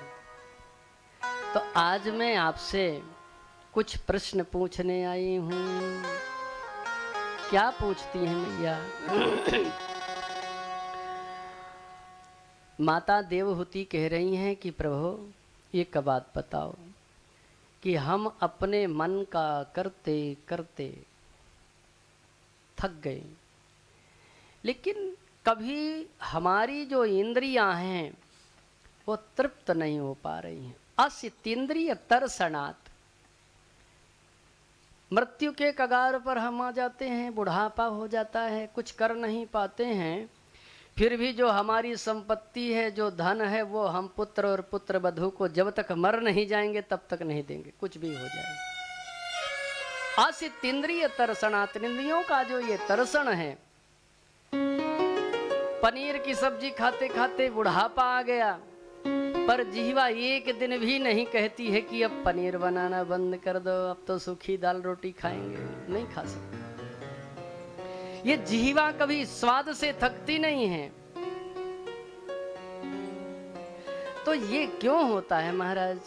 तो आज मैं आपसे कुछ प्रश्न पूछने आई हूँ। क्या पूछती हैं मैया? माता देवहूति कह रही हैं कि प्रभु एक बात बताओ कि हम अपने मन का करते करते थक गए, लेकिन कभी हमारी जो इंद्रियां हैं वो तृप्त नहीं हो पा रही हैं। असितेंद्रिय तरसनात्, मृत्यु के कगार पर हम आ जाते हैं, बुढ़ापा हो जाता है, कुछ कर नहीं पाते हैं, फिर भी जो हमारी संपत्ति है, जो धन है, वो हम पुत्र और पुत्र वधू को जब तक मर नहीं जाएंगे तब तक नहीं देंगे, कुछ भी हो जाए। आसितेंद्रिय तरसनात्, इंद्रियों का जो ये तरसन है, पनीर की सब्जी खाते खाते बुढ़ापा आ गया, पर जीवा एक दिन भी नहीं कहती है कि अब पनीर बनाना बंद कर दो, अब तो सूखी दाल रोटी खाएंगे, नहीं खा सकते। ये जीवा कभी स्वाद से थकती नहीं है। तो ये क्यों होता है महाराज?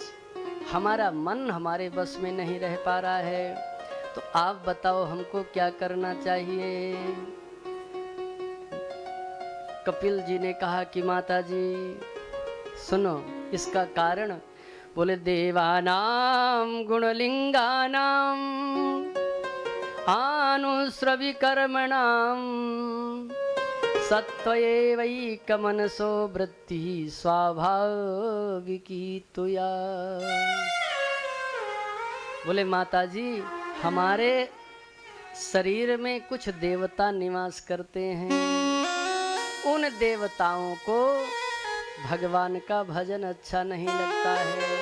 हमारा मन हमारे बस में नहीं रह पा रहा है। तो आप बताओ हमको क्या करना चाहिए? कपिल जी ने कहा कि माता जी सुनो इसका कारण। बोले देवानाम गुणलिंगानाम आनुस्रविकर्मणाम सत्वैवैकमनसो वृत्ति स्वाभाविकी तुया। बोले माता जी हमारे शरीर में कुछ देवता निवास करते हैं, उन देवताओं को भगवान का भजन अच्छा नहीं लगता है।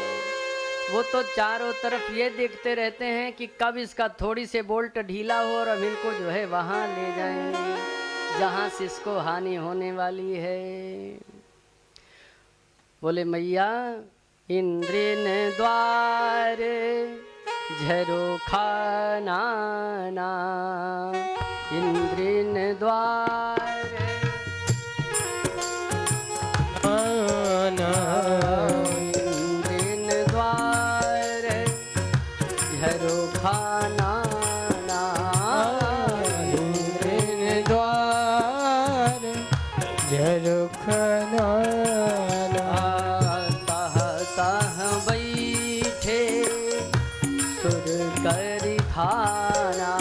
वो तो चारों तरफ ये देखते रहते हैं कि कब इसका थोड़ी से बोल्ट ढीला हो और हम इनको जो है वहाँ ले जाएंगे जहाँ से इसको हानि होने वाली है। बोले मैया इंद्रिन द्वार झरोखा नाना, इंद्रिन द्वार आना, इंद्रिन द्वार झरोखा नाना, झरुखना ताह ताह बैठे सुर करि खाना,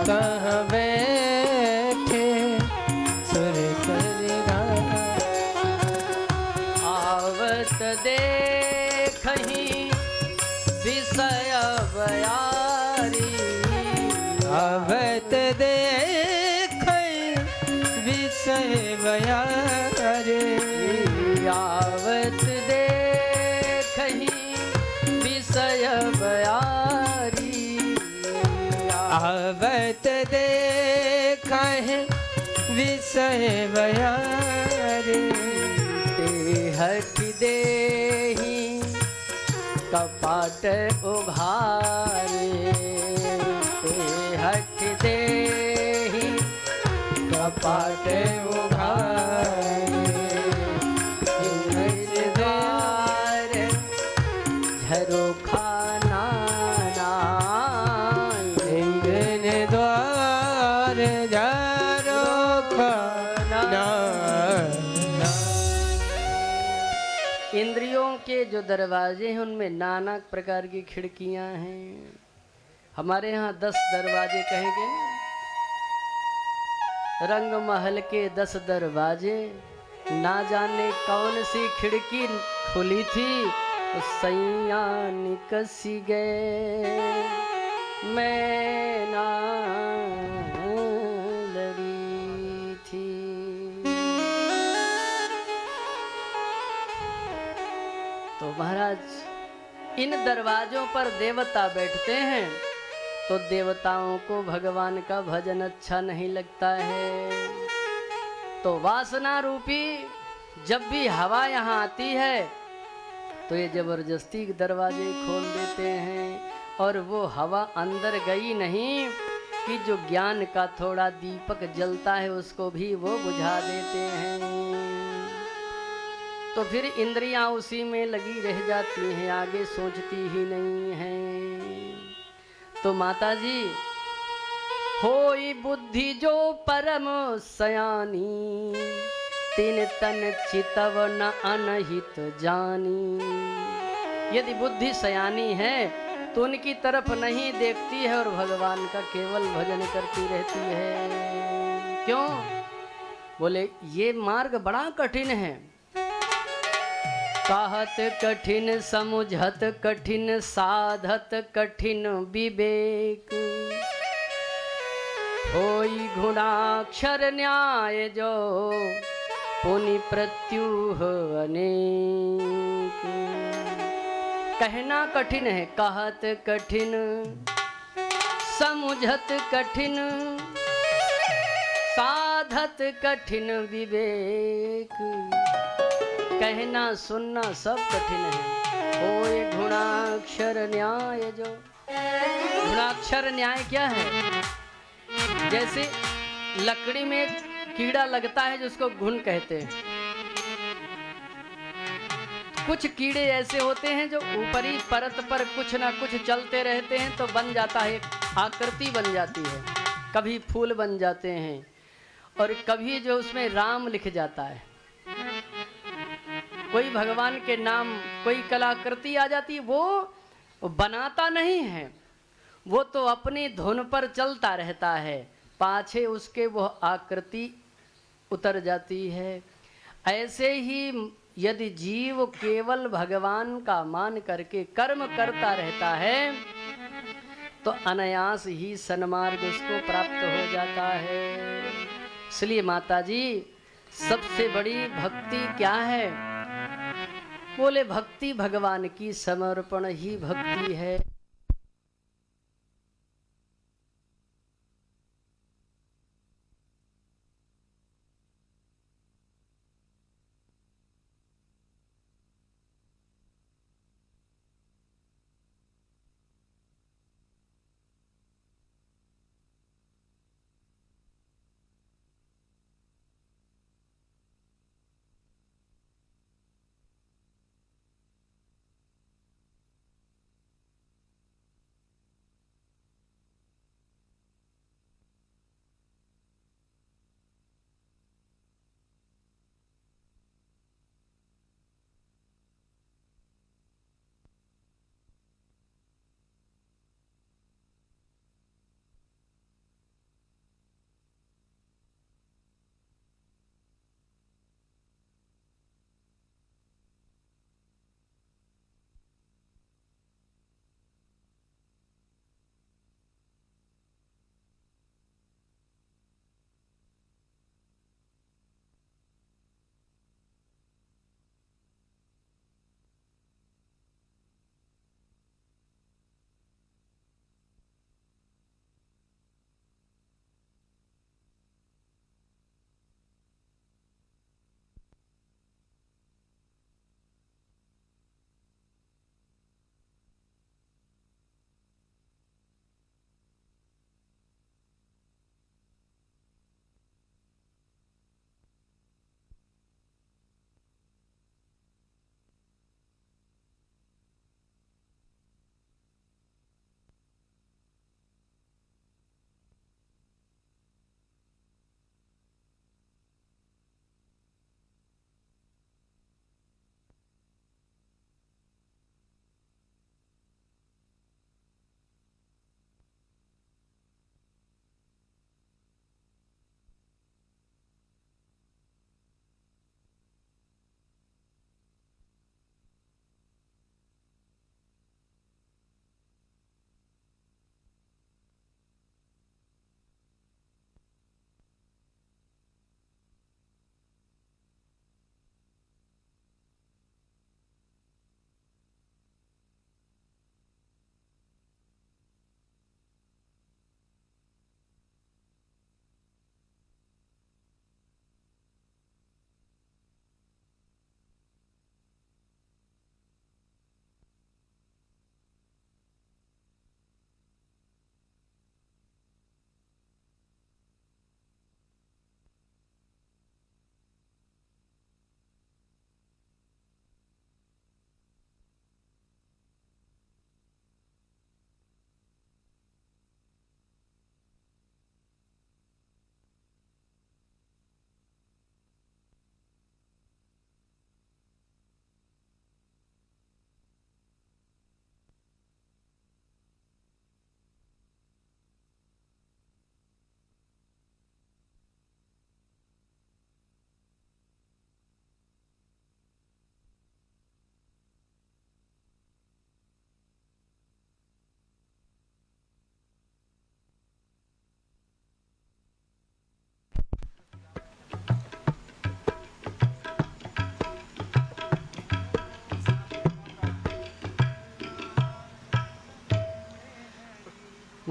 कह बैठे सुर करिना आवत देखहि विषय बयारी, आवत देख विषय बयारे आवत देखहि विषय बयारी, आवत देख विषय बयारे हठ देहि कपाट उघारे, हठ देहि कपाट उघारे, द्वार झरोखाना इंद्र द्वार झरोखाना। इंद्रियों के जो दरवाजे हैं उनमें नाना प्रकार की खिड़कियां हैं। हमारे यहाँ 10 दरवाजे कहेंगे ना, रंग महल के 10 दरवाजे, ना जाने कौन सी खिड़की खुली थी तो सैया निकसी गए, मैं ना लड़ी थी। तो महाराज इन दरवाजों पर देवता बैठते हैं तो देवताओं को भगवान का भजन अच्छा नहीं लगता है, तो वासना रूपी जब भी हवा यहाँ आती है तो ये जबरदस्ती दरवाजे खोल देते हैं, और वो हवा अंदर गई नहीं कि जो ज्ञान का थोड़ा दीपक जलता है उसको भी वो बुझा देते हैं। तो फिर इंद्रियां उसी में लगी रह जाती हैं, आगे सोचती ही नहीं हैं। तो माता जी, होई बुद्धि जो परम सयानी, तिन तन चितव न अनहित जानी। यदि बुद्धि सयानी है तो उनकी तरफ नहीं देखती है और भगवान का केवल भजन करती रहती है। क्यों? बोले ये मार्ग बड़ा कठिन है। कहत कठिन समुझत कठिन साधत कठिन विवेक, होई गुणाक्षर न्याय जो पुनि प्रत्युह अनेक। कहना कठिन है, कहत कठिन समुझत कठिन साधत कठिन विवेक। कहना सुनना सब कठिन है। होए गुणाक्षर न्याय जो, गुणाक्षर न्याय क्या है? जैसे लकड़ी में कीड़ा लगता है जिसको घुन कहते हैं। कुछ कीड़े ऐसे होते हैं जो ऊपरी परत पर कुछ ना कुछ चलते रहते हैं तो बन जाता है, आकृति बन जाती है। कभी फूल बन जाते हैं और कभी जो उसमें राम लिख जाता है, कोई भगवान के नाम, कोई कलाकृति आ जाती है। वो बनाता नहीं है, वो तो अपनी धुन पर चलता रहता है, पाछे उसके वो आकृति उतर जाती है। ऐसे ही यदि जीव केवल भगवान का मान करके कर्म करता रहता है तो अनायास ही सन्मार्ग उसको प्राप्त हो जाता है। इसलिए माता जी, सबसे बड़ी भक्ति क्या है? बोले भक्ति भगवान की समर्पण ही भक्ति है।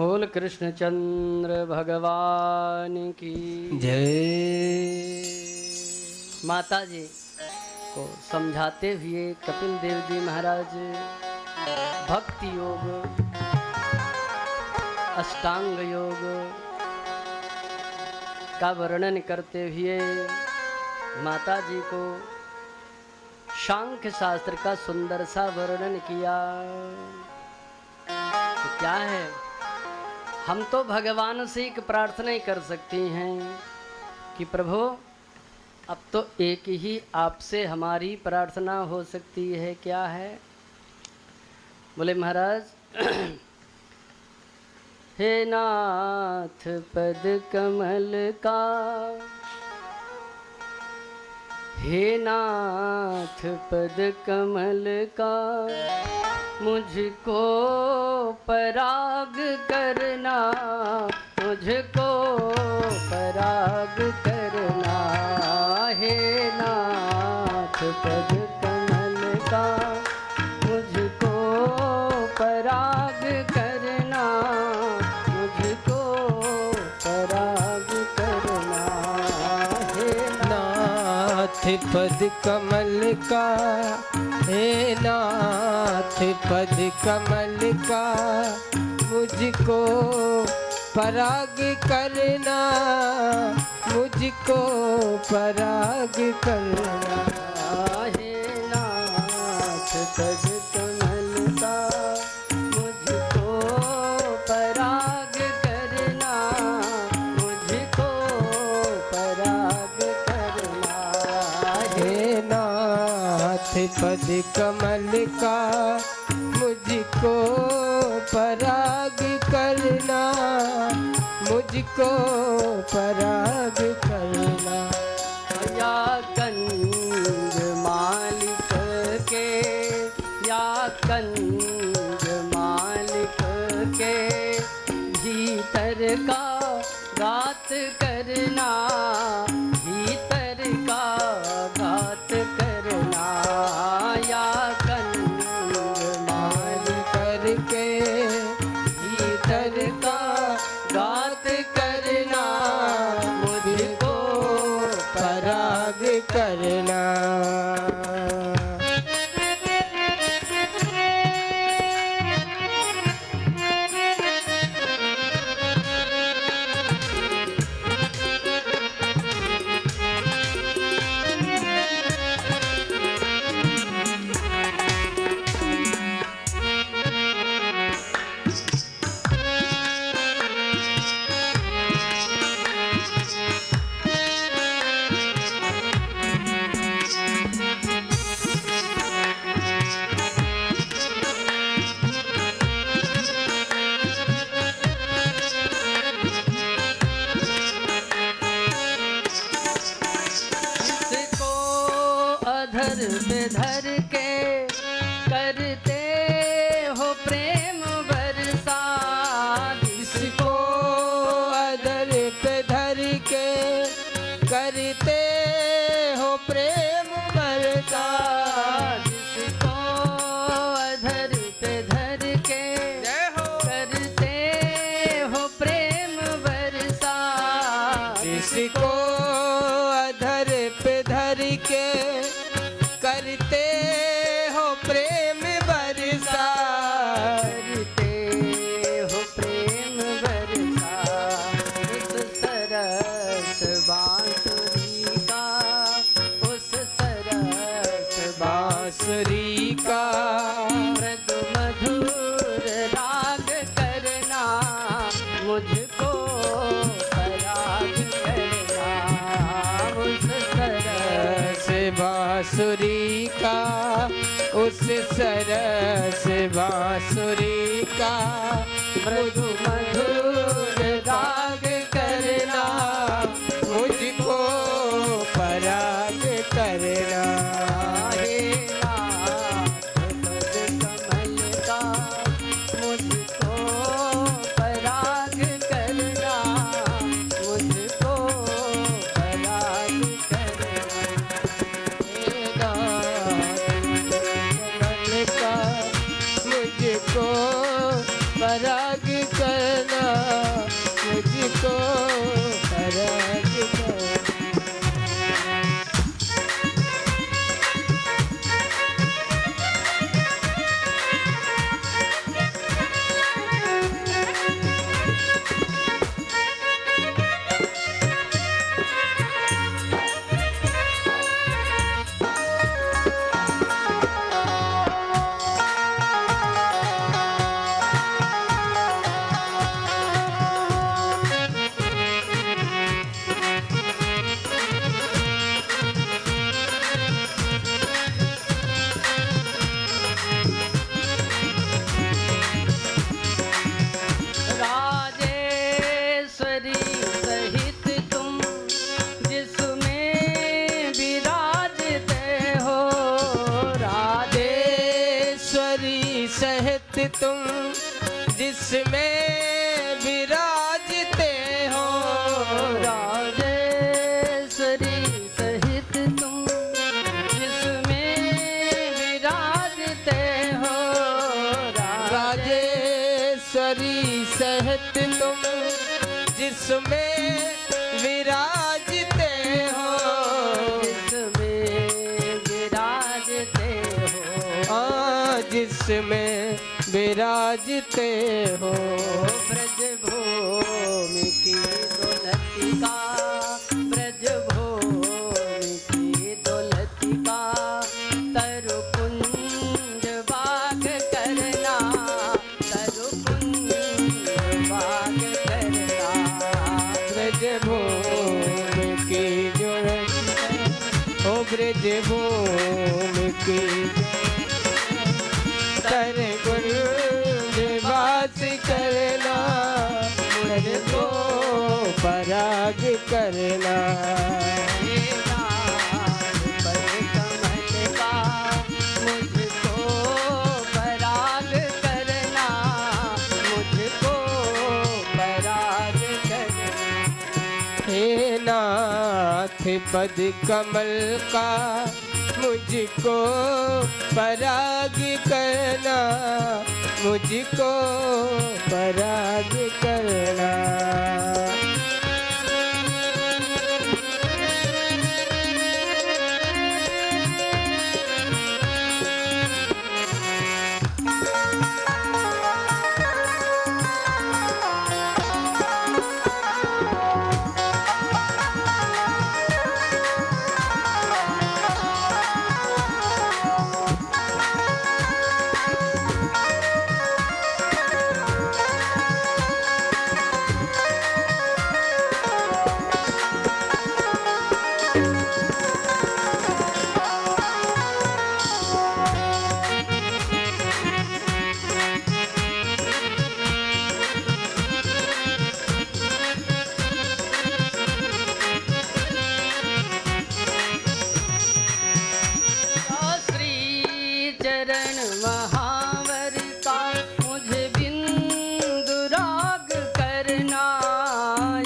बोल कृष्णचंद्र भगवान की जय। माता जी को समझाते हुए कपिल देव जी महाराज भक्ति योग, अष्टांग योग का वर्णन करते हुए माता जी को सांख्य शास्त्र का सुंदर सा वर्णन किया। तो क्या है, हम तो भगवान से एक प्रार्थना ही कर सकती हैं कि प्रभु अब तो एक ही आपसे हमारी प्रार्थना हो सकती है। क्या है? बोले महाराज हे नाथ पद कमल का, हे नाथ पद कमल का, मुझको पराग करना, मुझको पराग करना। हे नाथ पद कमल का, मुझको पराग करना, मुझको पराग करना। हे नाथ पद कमल का, हे नाथ पद कमल का, मुझको पराग करना, मुझको पराग करना। हे नाथ पद कमल का, मुझको पराग करना, मुझको पराग करना। हे नाथ पद कमल का, मुझको पराग करना, मुझको पराग करना। या कंज मालिक के, या कंज मालिक के भीतर का गात करना, भीतर का गात करना। या कंज मालिक करके भीतर का गात करना, मुझको पराग करना। अधर पे धर के करते हो प्रेम बरसा, इसको अधर पे धर के करते हो प्रेम बरसा। जिसको अधर पे धर के करते हो प्रेम बरसा, इसको अधर पे धर के करते हो प्रेम बरसा। करते हो प्रेम बरसा। उस सरस बांसुरी का, उस सरस बांसुरी का, मृदु मधुर राग करना, मुझको पराग करना। उस सरस बांसुरी का, उस सरस बांसुरी का, मृदु मधुर राग करना, मुझको पराग करना। हे नाथ पद कमल का, मुझको पराग करना, मुझको पराग करना। हे नाथ कमल का, मुझको पराग करना, जिसमें विराजते हो राजेश्वरी सहित तुम जिसमें विराजते हो राजेश्वरी सहित तुम जिसमें विराजते हो जिसमें विराजते हो जिसमें विराजते हो ब्रज भूमि की दौलतिका ब्रज भूमि की दौलतिका तरुकुंज बाग करना तरुकुंज बाग करना ब्रज भूमि की जो ओ ब्रज भूमि की तर कुंज वास करना मुझको पराग करना पर कमल का मुझको पराग करना मुझको पराग करना हे नाथ पद कमल का मुझको पराग करना मुझको पराग करना चरण महावर का मुझे बिंदु राग करना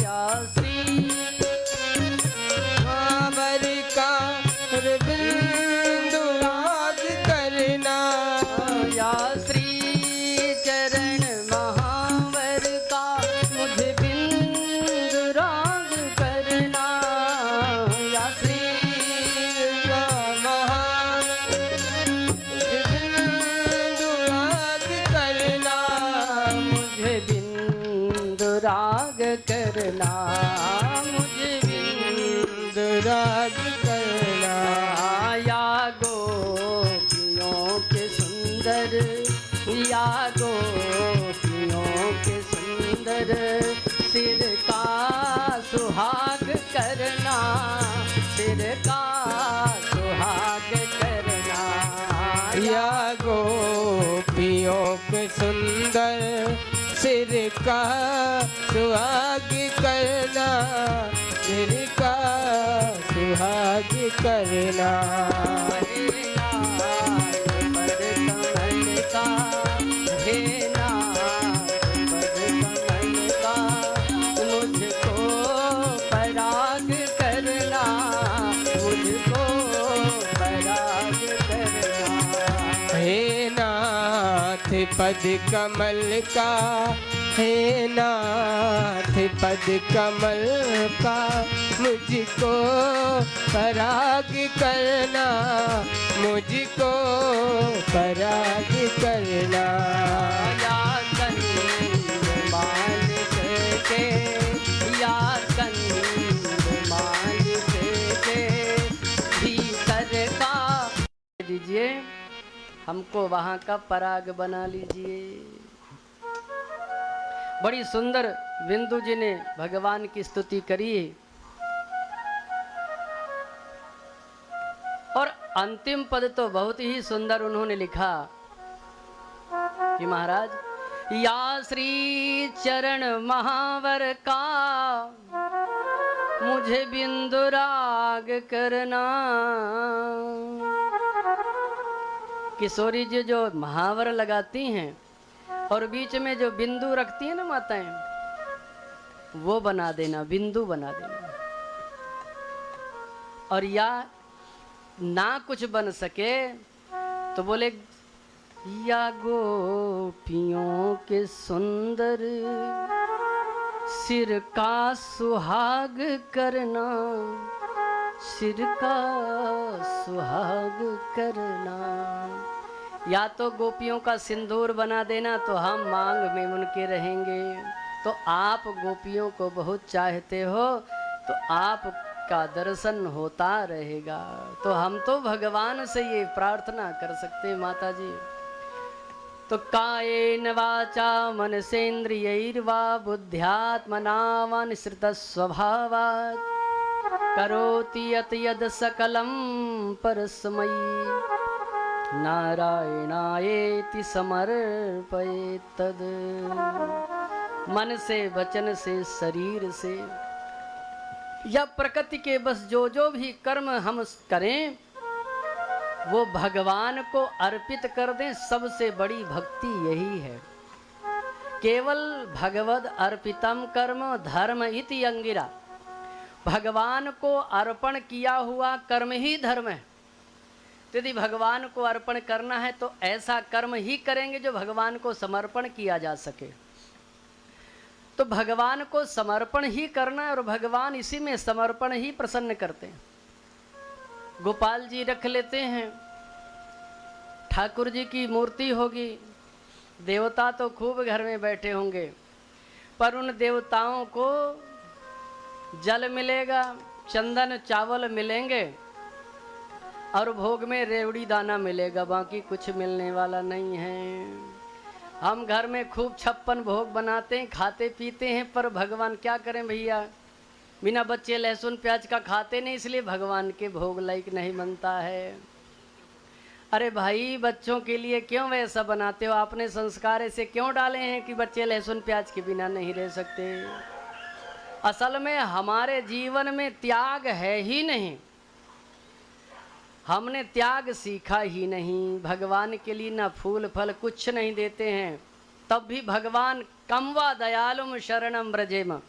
या श्री महावर का बिंदु राग करना या श्री चरण महावर का मुझे बिंदु राग करना या श्री राग करना मुझे बिंदु राग करना या गोपियों के सुंदर या गोपियों के सुंदर सिर का सुहाग करना सिर का सुहाग करना या गोपियों के सुंदर सिर का सुहाग करना सिर का सुहाग करना हे नाथ पर कमल का हे नाथ पर कमल का मुझको पराग करना मुझको पराग करना हे नाथ पद कमल का हे नाथ पद कमल का मुझको पराग करना मुझको पराग करना या कंद मालिक के या कंद मालिक के भीतर का दीजिए हमको वहाँ का पराग बना लीजिए। बड़ी सुंदर बिंदु जी ने भगवान की स्तुति करी और अंतिम पद तो बहुत ही सुंदर उन्होंने लिखा कि महाराज या श्री चरण महावर का मुझे बिंदु राग करना। किशोरी जी जो महावर लगाती हैं और बीच में जो बिंदु रखती है ना माताएं, वो बना देना, बिंदु बना देना। और या ना कुछ बन सके तो बोले या गोपियों के सुंदर सिर का सुहाग करना, सिर का सुहाग करना। या तो गोपियों का सिंदूर बना देना तो हम मांग में उनके रहेंगे। तो आप गोपियों को बहुत चाहते हो तो आपका दर्शन होता रहेगा। तो हम तो भगवान से ये प्रार्थना कर सकते हैं माता जी। तो कायेन वाचा मनसेन्द्रियैर्वा बुद्ध्यात्मना वा निःसृत स्वभावात् करोति यत् यद् सकलं परस्मै नारायणायेति समर्पयेत् तद्। मन से, वचन से, शरीर से या प्रकृति के बस जो भी कर्म हम करें वो भगवान को अर्पित कर दें। सबसे बड़ी भक्ति यही है। केवल भगवद अर्पितम कर्म धर्म इति अंगिरा। भगवान को अर्पण किया हुआ कर्म ही धर्म है। यदि भगवान को अर्पण करना है तो ऐसा कर्म ही करेंगे जो भगवान को समर्पण किया जा सके। तो भगवान को समर्पण ही करना है और भगवान इसी में समर्पण ही प्रसन्न करते हैं। गोपाल जी रख लेते हैं, ठाकुर जी की मूर्ति होगी, देवता तो खूब घर में बैठे होंगे, पर उन देवताओं को जल मिलेगा, चंदन चावल मिलेंगे और भोग में रेवड़ी दाना मिलेगा, बाकी कुछ मिलने वाला नहीं है। हम घर में खूब 56 भोग बनाते हैं, खाते पीते हैं, पर भगवान क्या करें भैया, बिना बच्चे लहसुन प्याज का खाते नहीं, इसलिए भगवान के भोग लायक नहीं बनता है। अरे भाई, बच्चों के लिए क्यों वैसा बनाते हो? आपने संस्कार ऐसे क्यों डाले हैं कि बच्चे लहसुन प्याज के बिना नहीं रह सकते? असल में हमारे जीवन में त्याग है ही नहीं, हमने त्याग सीखा ही नहीं। भगवान के लिए ना फूल फल कुछ नहीं देते हैं, तब भी भगवान कम वा दयालुम शरणम ब्रजेम।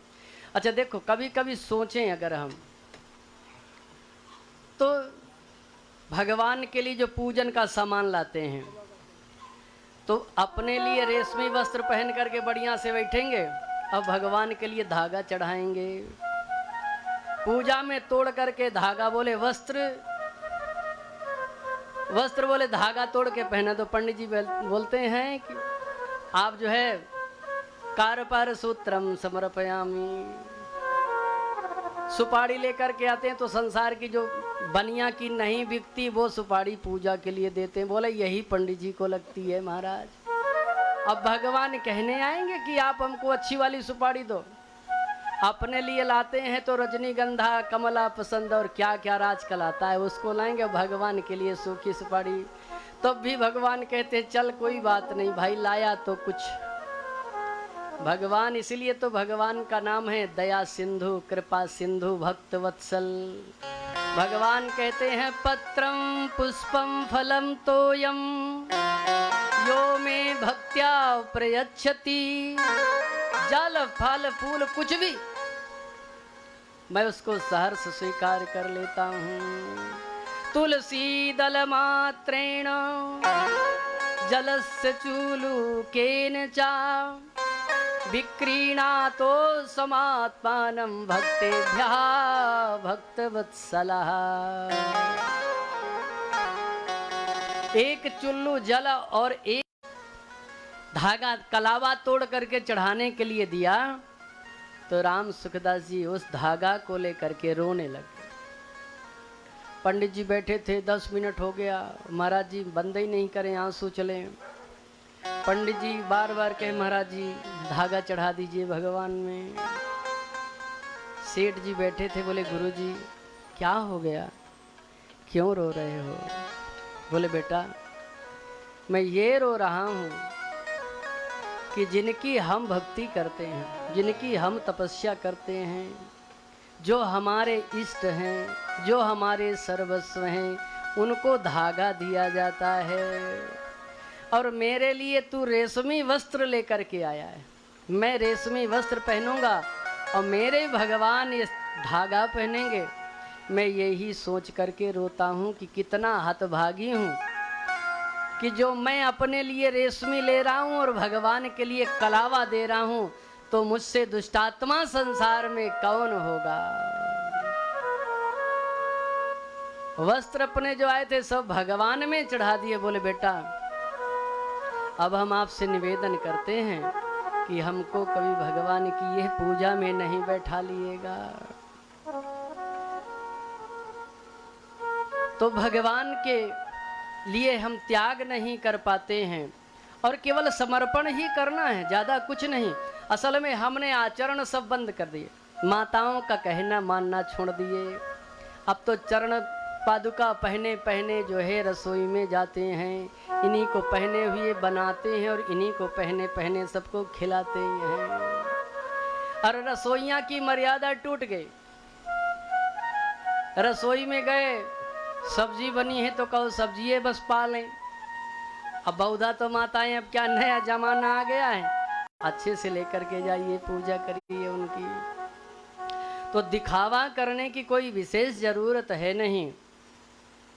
अच्छा देखो, कभी कभी सोचें अगर हम तो भगवान के लिए जो पूजन का सामान लाते हैं तो अपने लिए रेशमी वस्त्र पहन करके बढ़िया से बैठेंगे, अब भगवान के लिए धागा चढ़ाएंगे। पूजा में तोड़ करके धागा बोले वस्त्र, वस्त्र बोले धागा तोड़ के पहना। तो पंडित जी बोलते हैं कि आप जो है कारपार सूत्रम समर्पयामि, सुपारी लेकर के आते हैं तो संसार की जो बनिया की नहीं बिकती वो सुपारी पूजा के लिए देते हैं। बोले यही पंडित जी को लगती है महाराज। अब भगवान कहने आएंगे कि आप हमको अच्छी वाली सुपारी दो, अपने लिए लाते हैं तो रजनीगंधा कमला पसंद और क्या क्या राजकल आता है उसको लाएंगे, भगवान के लिए सूखी सुपारी। तब भी भगवान कहते चल कोई बात नहीं भाई, लाया तो कुछ। भगवान, इसलिए तो भगवान का नाम है दया सिंधु, कृपा सिंधु, भक्त वत्सल। भगवान कहते हैं पत्रम पुष्पम फलम तोयम यो में भक्त्या प्रयच्छति। जल फल फूल कुछ भी मैं उसको सहर्ष स्वीकार कर लेता हूँ। तुलसी दल मात्रेण जलस्य चूलुकेन चा विक्रीणातो समात्मानं भक्तेभ्यः भक्तवत्सलः। एक चुल्लू जल और एक धागा कलावा तोड़ करके चढ़ाने के लिए दिया तो राम सुखदास जी उस धागा को लेकर के रोने लगे। पंडित जी बैठे थे, 10 मिनट हो गया, महाराज जी बंद ही नहीं करें, आंसू चले। पंडित जी बार बार कहे महाराज जी धागा चढ़ा दीजिए भगवान में। सेठ जी बैठे थे, बोले गुरु जी क्या हो गया, क्यों रो रहे हो? बोले बेटा मैं ये रो रहा हूँ कि जिनकी हम भक्ति करते हैं, जिनकी हम तपस्या करते हैं, जो हमारे इष्ट हैं, जो हमारे सर्वस्व हैं, उनको धागा दिया जाता है। और मेरे लिए तू रेशमी वस्त्र लेकर के आया है, मैं रेशमी वस्त्र पहनूंगा और मेरे भगवान ये धागा पहनेंगे। मैं यही सोच करके रोता हूँ कि कितना हतभागी हूँ कि जो मैं अपने लिए रेशमी ले रहा हूँ और भगवान के लिए कलावा दे रहा हूँ, तो मुझसे दुष्टात्मा संसार में कौन होगा। वस्त्र अपने जो आए थे सब भगवान में चढ़ा दिए। बोले बेटा अब हम आपसे निवेदन करते हैं कि हमको कभी भगवान की यह पूजा में नहीं बैठा लिएगा। तो भगवान के लिए हम त्याग नहीं कर पाते हैं और केवल समर्पण ही करना है, ज़्यादा कुछ नहीं। असल में हमने आचरण सब बंद कर दिए, माताओं का कहना मानना छोड़ दिए। अब तो चरण पादुका पहने पहने जो है रसोई में जाते हैं, इन्हीं को पहने हुए बनाते हैं और इन्हीं को पहने पहने सबको खिलाते हैं। और रसोइया की मर्यादा टूट गई। रसोई में गए, सब्जी बनी है तो कहो सब्जिए बस पालें। अब बहुधा तो माताएं अब क्या नया जमाना आ गया है, अच्छे से लेकर के जाइए, पूजा करिए उनकी। तो दिखावा करने की कोई विशेष जरूरत है नहीं।